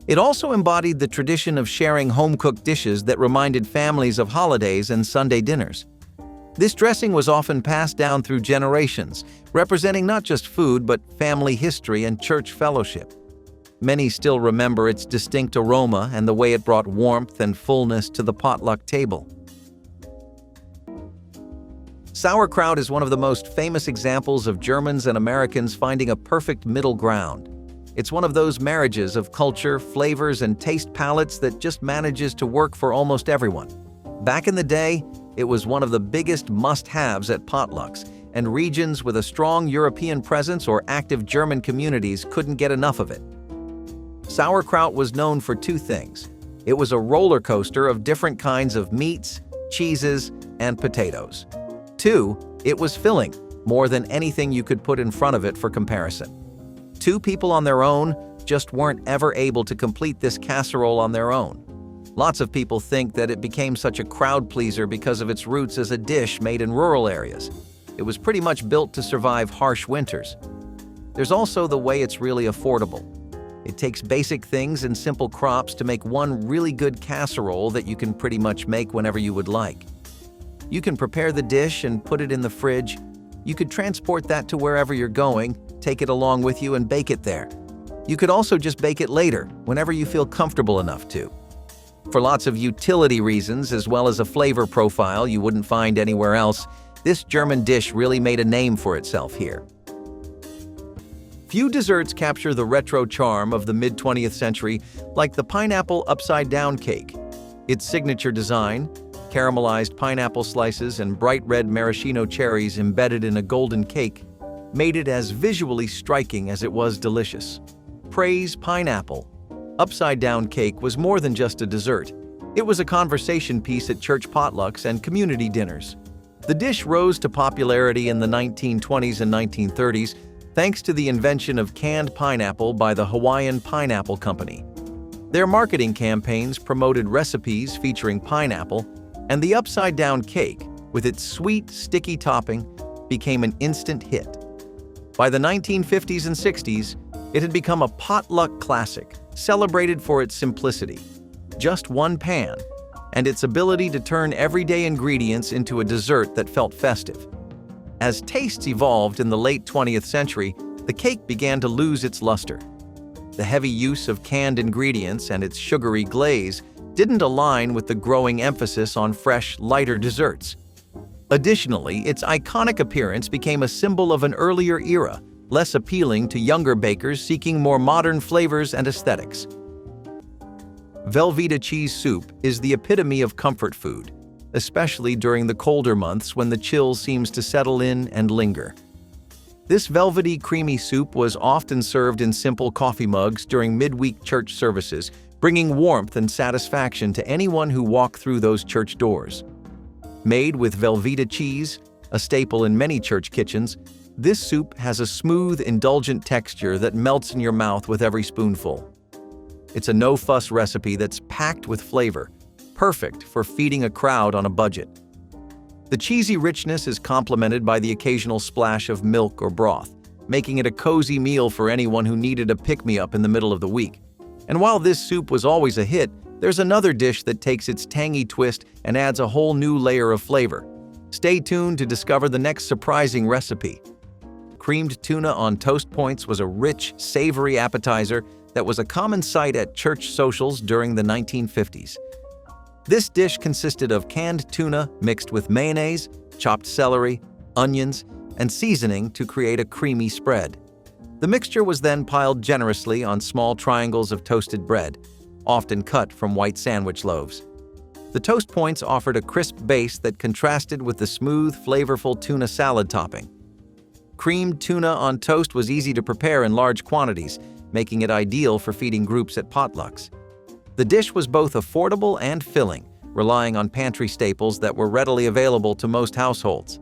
[SPEAKER 1] It also embodied the tradition of sharing home-cooked dishes that reminded families of holidays and Sunday dinners. This dressing was often passed down through generations, representing not just food but family history and church fellowship. Many still remember its distinct aroma and the way it brought warmth and fullness to the potluck table. Sauerkraut is one of the most famous examples of Germans and Americans finding a perfect middle ground. It's one of those marriages of culture, flavors, and taste palettes that just manages to work for almost everyone. Back in the day, it was one of the biggest must-haves at potlucks, and regions with a strong European presence or active German communities couldn't get enough of it. Sauerkraut was known for two things. It was a roller coaster of different kinds of meats, cheeses, and potatoes. 2, it was filling, more than anything you could put in front of it for comparison. Two people on their own just weren't ever able to complete this casserole on their own. Lots of people think that it became such a crowd pleaser because of its roots as a dish made in rural areas. It was pretty much built to survive harsh winters. There's also the way it's really affordable. It takes basic things and simple crops to make one really good casserole that you can pretty much make whenever you would like. You can prepare the dish and put it in the fridge. You could transport that to wherever you're going, take it along with you and bake it there. You could also just bake it later, whenever you feel comfortable enough to. For lots of utility reasons, as well as a flavor profile you wouldn't find anywhere else, this German dish really made a name for itself here. Few desserts capture the retro charm of the mid-20th century like the pineapple upside-down cake. Its signature design, caramelized pineapple slices and bright red maraschino cherries embedded in a golden cake, made it as visually striking as it was delicious. Praise pineapple. Upside-down cake was more than just a dessert. It was a conversation piece at church potlucks and community dinners. The dish rose to popularity in the 1920s and 1930s thanks to the invention of canned pineapple by the Hawaiian Pineapple Company. Their marketing campaigns promoted recipes featuring pineapple, and the upside-down cake, with its sweet, sticky topping, became an instant hit. By the 1950s and 60s, it had become a potluck classic, celebrated for its simplicity. Just one pan, and its ability to turn everyday ingredients into a dessert that felt festive. As tastes evolved in the late 20th century, the cake began to lose its luster. The heavy use of canned ingredients and its sugary glaze didn't align with the growing emphasis on fresh, lighter desserts. Additionally, its iconic appearance became a symbol of an earlier era, less appealing to younger bakers seeking more modern flavors and aesthetics. Velveeta cheese soup is the epitome of comfort food, especially during the colder months when the chill seems to settle in and linger. This velvety, creamy soup was often served in simple coffee mugs during midweek church services, bringing warmth and satisfaction to anyone who walked through those church doors. Made with Velveeta cheese, a staple in many church kitchens, this soup has a smooth, indulgent texture that melts in your mouth with every spoonful. It's a no-fuss recipe that's packed with flavor, perfect for feeding a crowd on a budget. The cheesy richness is complemented by the occasional splash of milk or broth, making it a cozy meal for anyone who needed a pick-me-up in the middle of the week. And while this soup was always a hit, there's another dish that takes its tangy twist and adds a whole new layer of flavor. Stay tuned to discover the next surprising recipe. Creamed tuna on toast points was a rich, savory appetizer that was a common sight at church socials during the 1950s. This dish consisted of canned tuna mixed with mayonnaise, chopped celery, onions, and seasoning to create a creamy spread. The mixture was then piled generously on small triangles of toasted bread, often cut from white sandwich loaves. The toast points offered a crisp base that contrasted with the smooth, flavorful tuna salad topping. Creamed tuna on toast was easy to prepare in large quantities, making it ideal for feeding groups at potlucks. The dish was both affordable and filling, relying on pantry staples that were readily available to most households.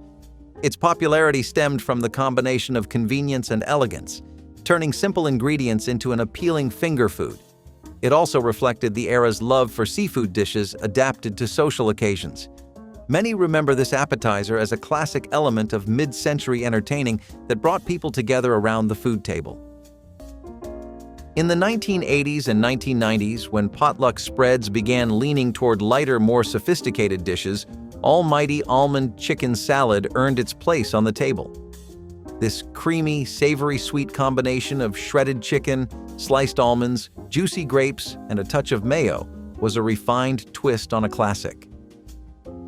[SPEAKER 1] Its popularity stemmed from the combination of convenience and elegance, turning simple ingredients into an appealing finger food. It also reflected the era's love for seafood dishes adapted to social occasions. Many remember this appetizer as a classic element of mid-century entertaining that brought people together around the food table. In the 1980s and 1990s, when potluck spreads began leaning toward lighter, more sophisticated dishes, almighty almond chicken salad earned its place on the table. This creamy, savory sweet combination of shredded chicken, sliced almonds, juicy grapes, and a touch of mayo was a refined twist on a classic.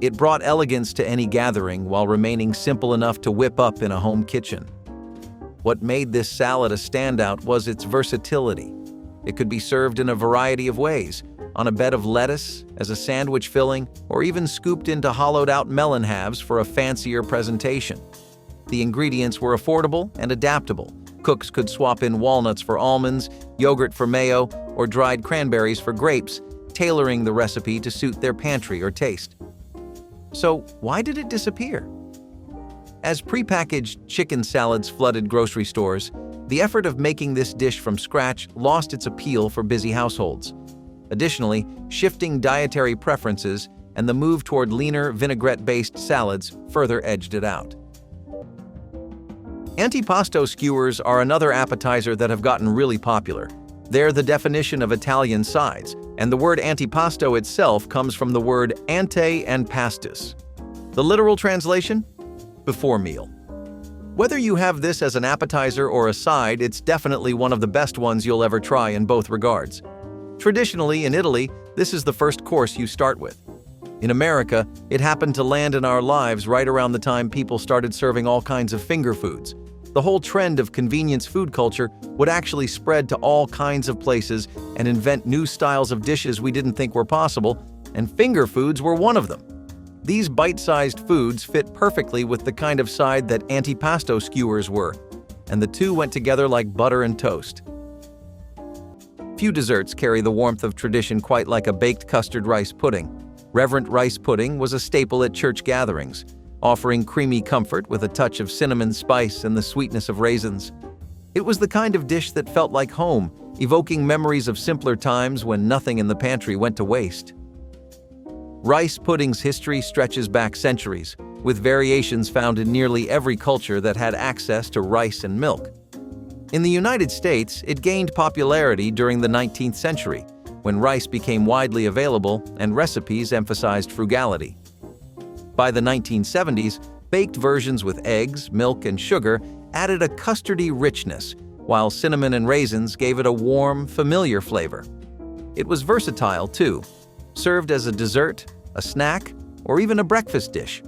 [SPEAKER 1] It brought elegance to any gathering while remaining simple enough to whip up in a home kitchen. What made this salad a standout was its versatility. It could be served in a variety of ways, on a bed of lettuce, as a sandwich filling, or even scooped into hollowed-out melon halves for a fancier presentation. The ingredients were affordable and adaptable. Cooks could swap in walnuts for almonds, yogurt for mayo, or dried cranberries for grapes, tailoring the recipe to suit their pantry or taste. So, why did it disappear? As prepackaged chicken salads flooded grocery stores, the effort of making this dish from scratch lost its appeal for busy households. Additionally, shifting dietary preferences and the move toward leaner, vinaigrette-based salads further edged it out. Antipasto skewers are another appetizer that have gotten really popular. They're the definition of Italian sides, and the word antipasto itself comes from the word ante and pastus. The literal translation? Before meal. Whether you have this as an appetizer or a side, it's definitely one of the best ones you'll ever try in both regards. Traditionally, in Italy, this is the first course you start with. In America, it happened to land in our lives right around the time people started serving all kinds of finger foods. The whole trend of convenience food culture would actually spread to all kinds of places and invent new styles of dishes we didn't think were possible, and finger foods were one of them. These bite-sized foods fit perfectly with the kind of side that antipasto skewers were, and the two went together like butter and toast. Few desserts carry the warmth of tradition quite like a baked custard rice pudding. Reverent rice pudding was a staple at church gatherings, offering creamy comfort with a touch of cinnamon spice and the sweetness of raisins. It was the kind of dish that felt like home, evoking memories of simpler times when nothing in the pantry went to waste. Rice pudding's history stretches back centuries, with variations found in nearly every culture that had access to rice and milk. In the United States, it gained popularity during the 19th century, when rice became widely available and recipes emphasized frugality. By the 1970s, baked versions with eggs, milk, and sugar added a custardy richness, while cinnamon and raisins gave it a warm, familiar flavor. It was versatile, too, served as a dessert, a snack, or even a breakfast dish.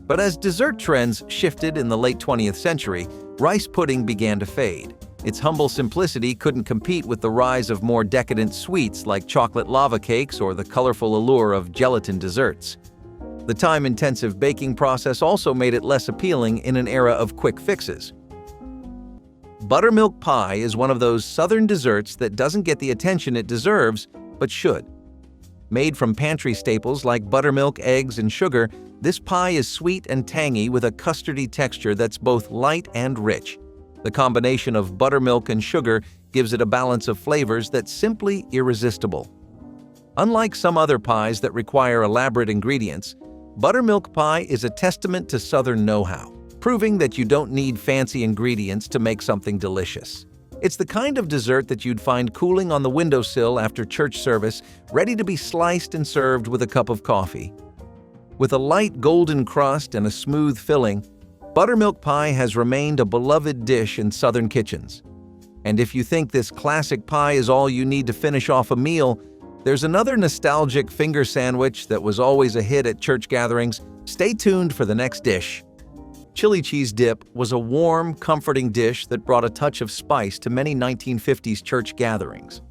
[SPEAKER 1] But as dessert trends shifted in the late 20th century, rice pudding began to fade. Its humble simplicity couldn't compete with the rise of more decadent sweets like chocolate lava cakes or the colorful allure of gelatin desserts. The time-intensive baking process also made it less appealing in an era of quick fixes. Buttermilk pie is one of those southern desserts that doesn't get the attention it deserves, but should. Made from pantry staples like buttermilk, eggs, and sugar, this pie is sweet and tangy with a custardy texture that's both light and rich. The combination of buttermilk and sugar gives it a balance of flavors that's simply irresistible. Unlike some other pies that require elaborate ingredients, buttermilk pie is a testament to Southern know-how, proving that you don't need fancy ingredients to make something delicious. It's the kind of dessert that you'd find cooling on the windowsill after church service, ready to be sliced and served with a cup of coffee. With a light golden crust and a smooth filling, buttermilk pie has remained a beloved dish in Southern kitchens. And if you think this classic pie is all you need to finish off a meal, there's another nostalgic finger sandwich that was always a hit at church gatherings. Stay tuned for the next dish. Chili cheese dip was a warm, comforting dish that brought a touch of spice to many 1950s church gatherings.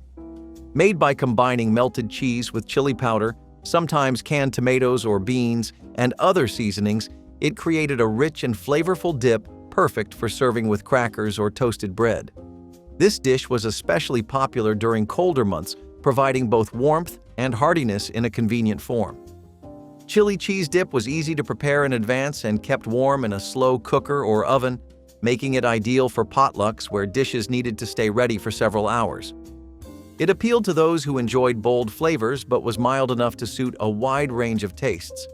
[SPEAKER 1] Made by combining melted cheese with chili powder, sometimes canned tomatoes or beans, and other seasonings, it created a rich and flavorful dip perfect for serving with crackers or toasted bread. This dish was especially popular during colder months, providing both warmth and heartiness in a convenient form. Chili cheese dip was easy to prepare in advance and kept warm in a slow cooker or oven, making it ideal for potlucks where dishes needed to stay ready for several hours. It appealed to those who enjoyed bold flavors but was mild enough to suit a wide range of tastes.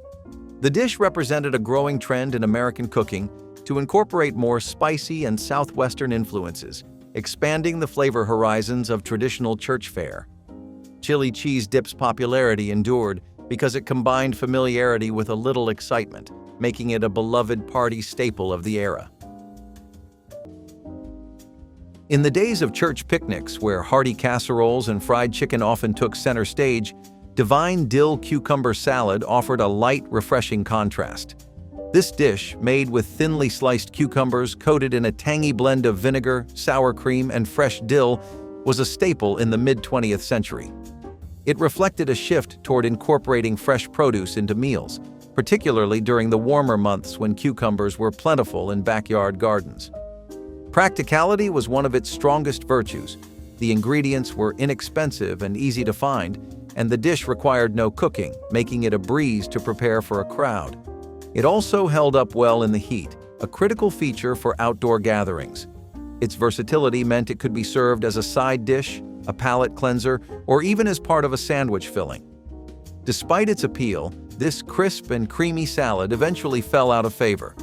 [SPEAKER 1] The dish represented a growing trend in American cooking to incorporate more spicy and southwestern influences, expanding the flavor horizons of traditional church fare. Chili cheese dip's popularity endured because it combined familiarity with a little excitement, making it a beloved party staple of the era. In the days of church picnics, where hearty casseroles and fried chicken often took center stage, divine dill cucumber salad offered a light, refreshing contrast. This dish, made with thinly sliced cucumbers coated in a tangy blend of vinegar, sour cream, and fresh dill, was a staple in the mid-20th century. It reflected a shift toward incorporating fresh produce into meals, particularly during the warmer months when cucumbers were plentiful in backyard gardens. Practicality was one of its strongest virtues. The ingredients were inexpensive and easy to find, and the dish required no cooking, making it a breeze to prepare for a crowd. It also held up well in the heat, a critical feature for outdoor gatherings. Its versatility meant it could be served as a side dish, a palate cleanser, or even as part of a sandwich filling. Despite its appeal, this crisp and creamy salad eventually fell out of favor.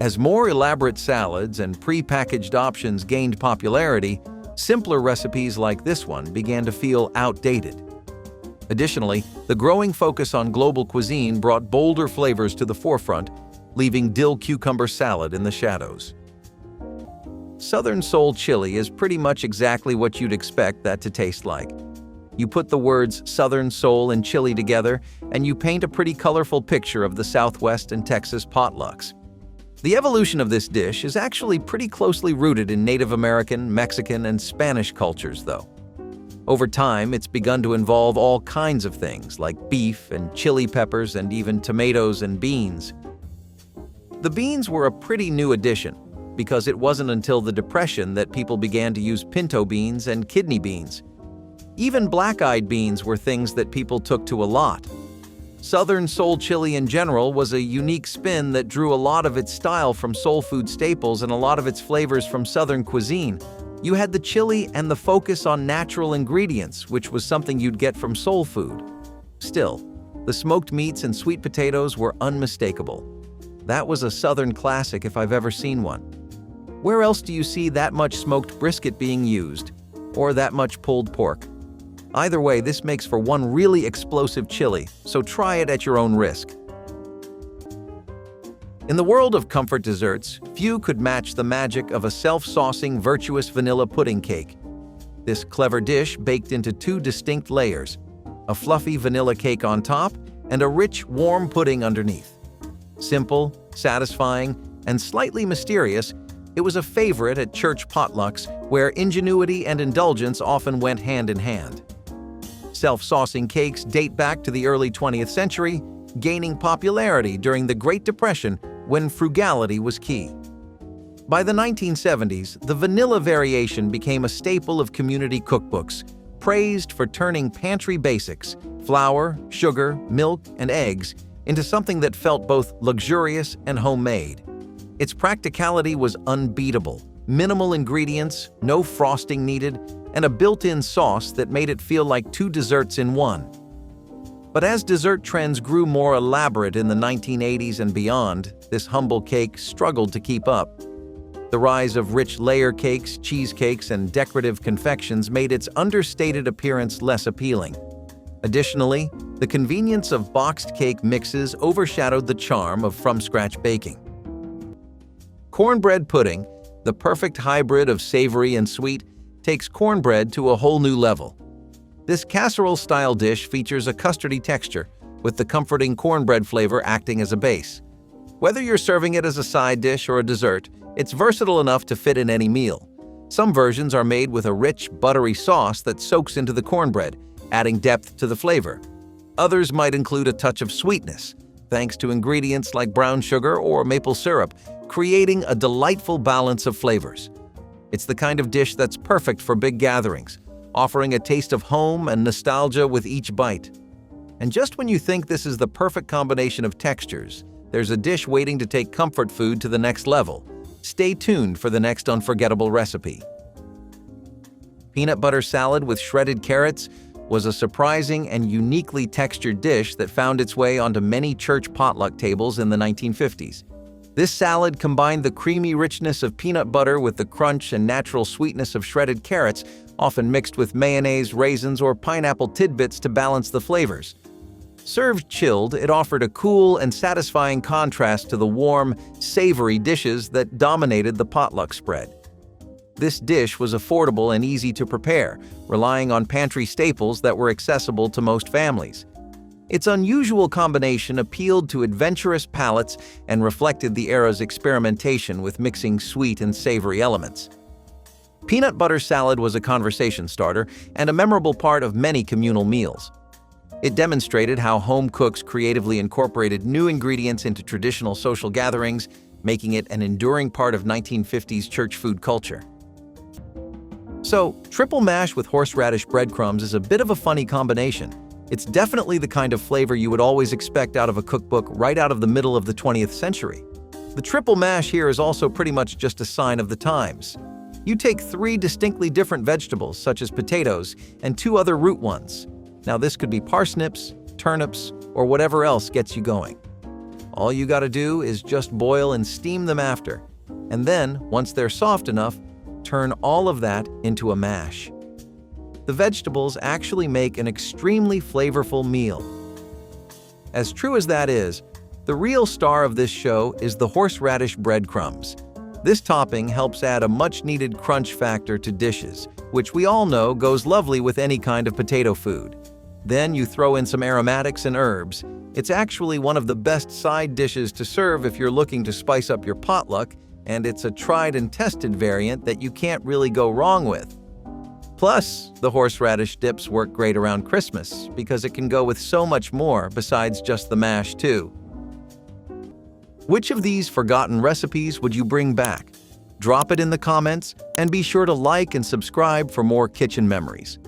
[SPEAKER 1] As more elaborate salads and pre-packaged options gained popularity, Simpler recipes like this one began to feel outdated. Additionally, the growing focus on global cuisine brought bolder flavors to the forefront, leaving dill cucumber salad in the shadows. Southern Soul chili is pretty much exactly what you'd expect that to taste like. You put the words Southern Soul and chili together, and you paint a pretty colorful picture of the Southwest and Texas potlucks. The evolution of this dish is actually pretty closely rooted in Native American, Mexican, and Spanish cultures, though. Over time, it's begun to involve all kinds of things, like beef and chili peppers and even tomatoes and beans. The beans were a pretty new addition, because it wasn't until the Depression that people began to use pinto beans and kidney beans. Even black-eyed beans were things that people took to a lot. Southern Soul chili in general was a unique spin that drew a lot of its style from soul food staples and a lot of its flavors from Southern cuisine. You had the chili and the focus on natural ingredients, which was something you'd get from soul food. Still, the smoked meats and sweet potatoes were unmistakable. That was a Southern classic if I've ever seen one. Where else do you see that much smoked brisket being used? Or that much pulled pork? Either way, this makes for one really explosive chili, so try it at your own risk. In the world of comfort desserts, few could match the magic of a self-saucing, virtuous vanilla pudding cake. This clever dish baked into two distinct layers, a fluffy vanilla cake on top and a rich, warm pudding underneath. Simple, satisfying, and slightly mysterious, it was a favorite at church potlucks where ingenuity and indulgence often went hand in hand. Self-saucing cakes date back to the early 20th century, gaining popularity during the Great Depression when frugality was key. By the 1970s, the vanilla variation became a staple of community cookbooks, praised for turning pantry basics, flour, sugar, milk, and eggs, into something that felt both luxurious and homemade. Its practicality was unbeatable. Minimal ingredients, no frosting needed, and a built-in sauce that made it feel like two desserts in one. But as dessert trends grew more elaborate in the 1980s and beyond, this humble cake struggled to keep up. The rise of rich layer cakes, cheesecakes, and decorative confections made its understated appearance less appealing. Additionally, the convenience of boxed cake mixes overshadowed the charm of from-scratch baking. Cornbread pudding, the perfect hybrid of savory and sweet, takes cornbread to a whole new level. This casserole-style dish features a custardy texture, with the comforting cornbread flavor acting as a base. Whether you're serving it as a side dish or a dessert, it's versatile enough to fit in any meal. Some versions are made with a rich, buttery sauce that soaks into the cornbread, adding depth to the flavor. Others might include a touch of sweetness, thanks to ingredients like brown sugar or maple syrup, creating a delightful balance of flavors. It's the kind of dish that's perfect for big gatherings, offering a taste of home and nostalgia with each bite. And just when you think this is the perfect combination of textures, there's a dish waiting to take comfort food to the next level. Stay tuned for the next unforgettable recipe. Peanut butter salad with shredded carrots was a surprising and uniquely textured dish that found its way onto many church potluck tables in the 1950s. This salad combined the creamy richness of peanut butter with the crunch and natural sweetness of shredded carrots, often mixed with mayonnaise, raisins, or pineapple tidbits to balance the flavors. Served chilled, it offered a cool and satisfying contrast to the warm, savory dishes that dominated the potluck spread. This dish was affordable and easy to prepare, relying on pantry staples that were accessible to most families. Its unusual combination appealed to adventurous palates and reflected the era's experimentation with mixing sweet and savory elements. Peanut butter salad was a conversation starter and a memorable part of many communal meals. It demonstrated how home cooks creatively incorporated new ingredients into traditional social gatherings, making it an enduring part of 1950s church food culture. So, triple mash with horseradish breadcrumbs is a bit of a funny combination. It's definitely the kind of flavor you would always expect out of a cookbook right out of the middle of the 20th century. The triple mash here is also pretty much just a sign of the times. You take 3 distinctly different vegetables, such as potatoes, and 2 other root ones. Now this could be parsnips, turnips, or whatever else gets you going. All you gotta do is just boil and steam them after. And then, once they're soft enough, turn all of that into a mash. The vegetables actually make an extremely flavorful meal. As true as that is, the real star of this show is the horseradish breadcrumbs. This topping helps add a much-needed crunch factor to dishes, which we all know goes lovely with any kind of potato food. Then you throw in some aromatics and herbs. It's actually one of the best side dishes to serve if you're looking to spice up your potluck, and it's a tried and tested variant that you can't really go wrong with. Plus, the horseradish dips work great around Christmas because it can go with so much more besides just the mash too. Which of these forgotten recipes would you bring back? Drop it in the comments and be sure to like and subscribe for more kitchen memories.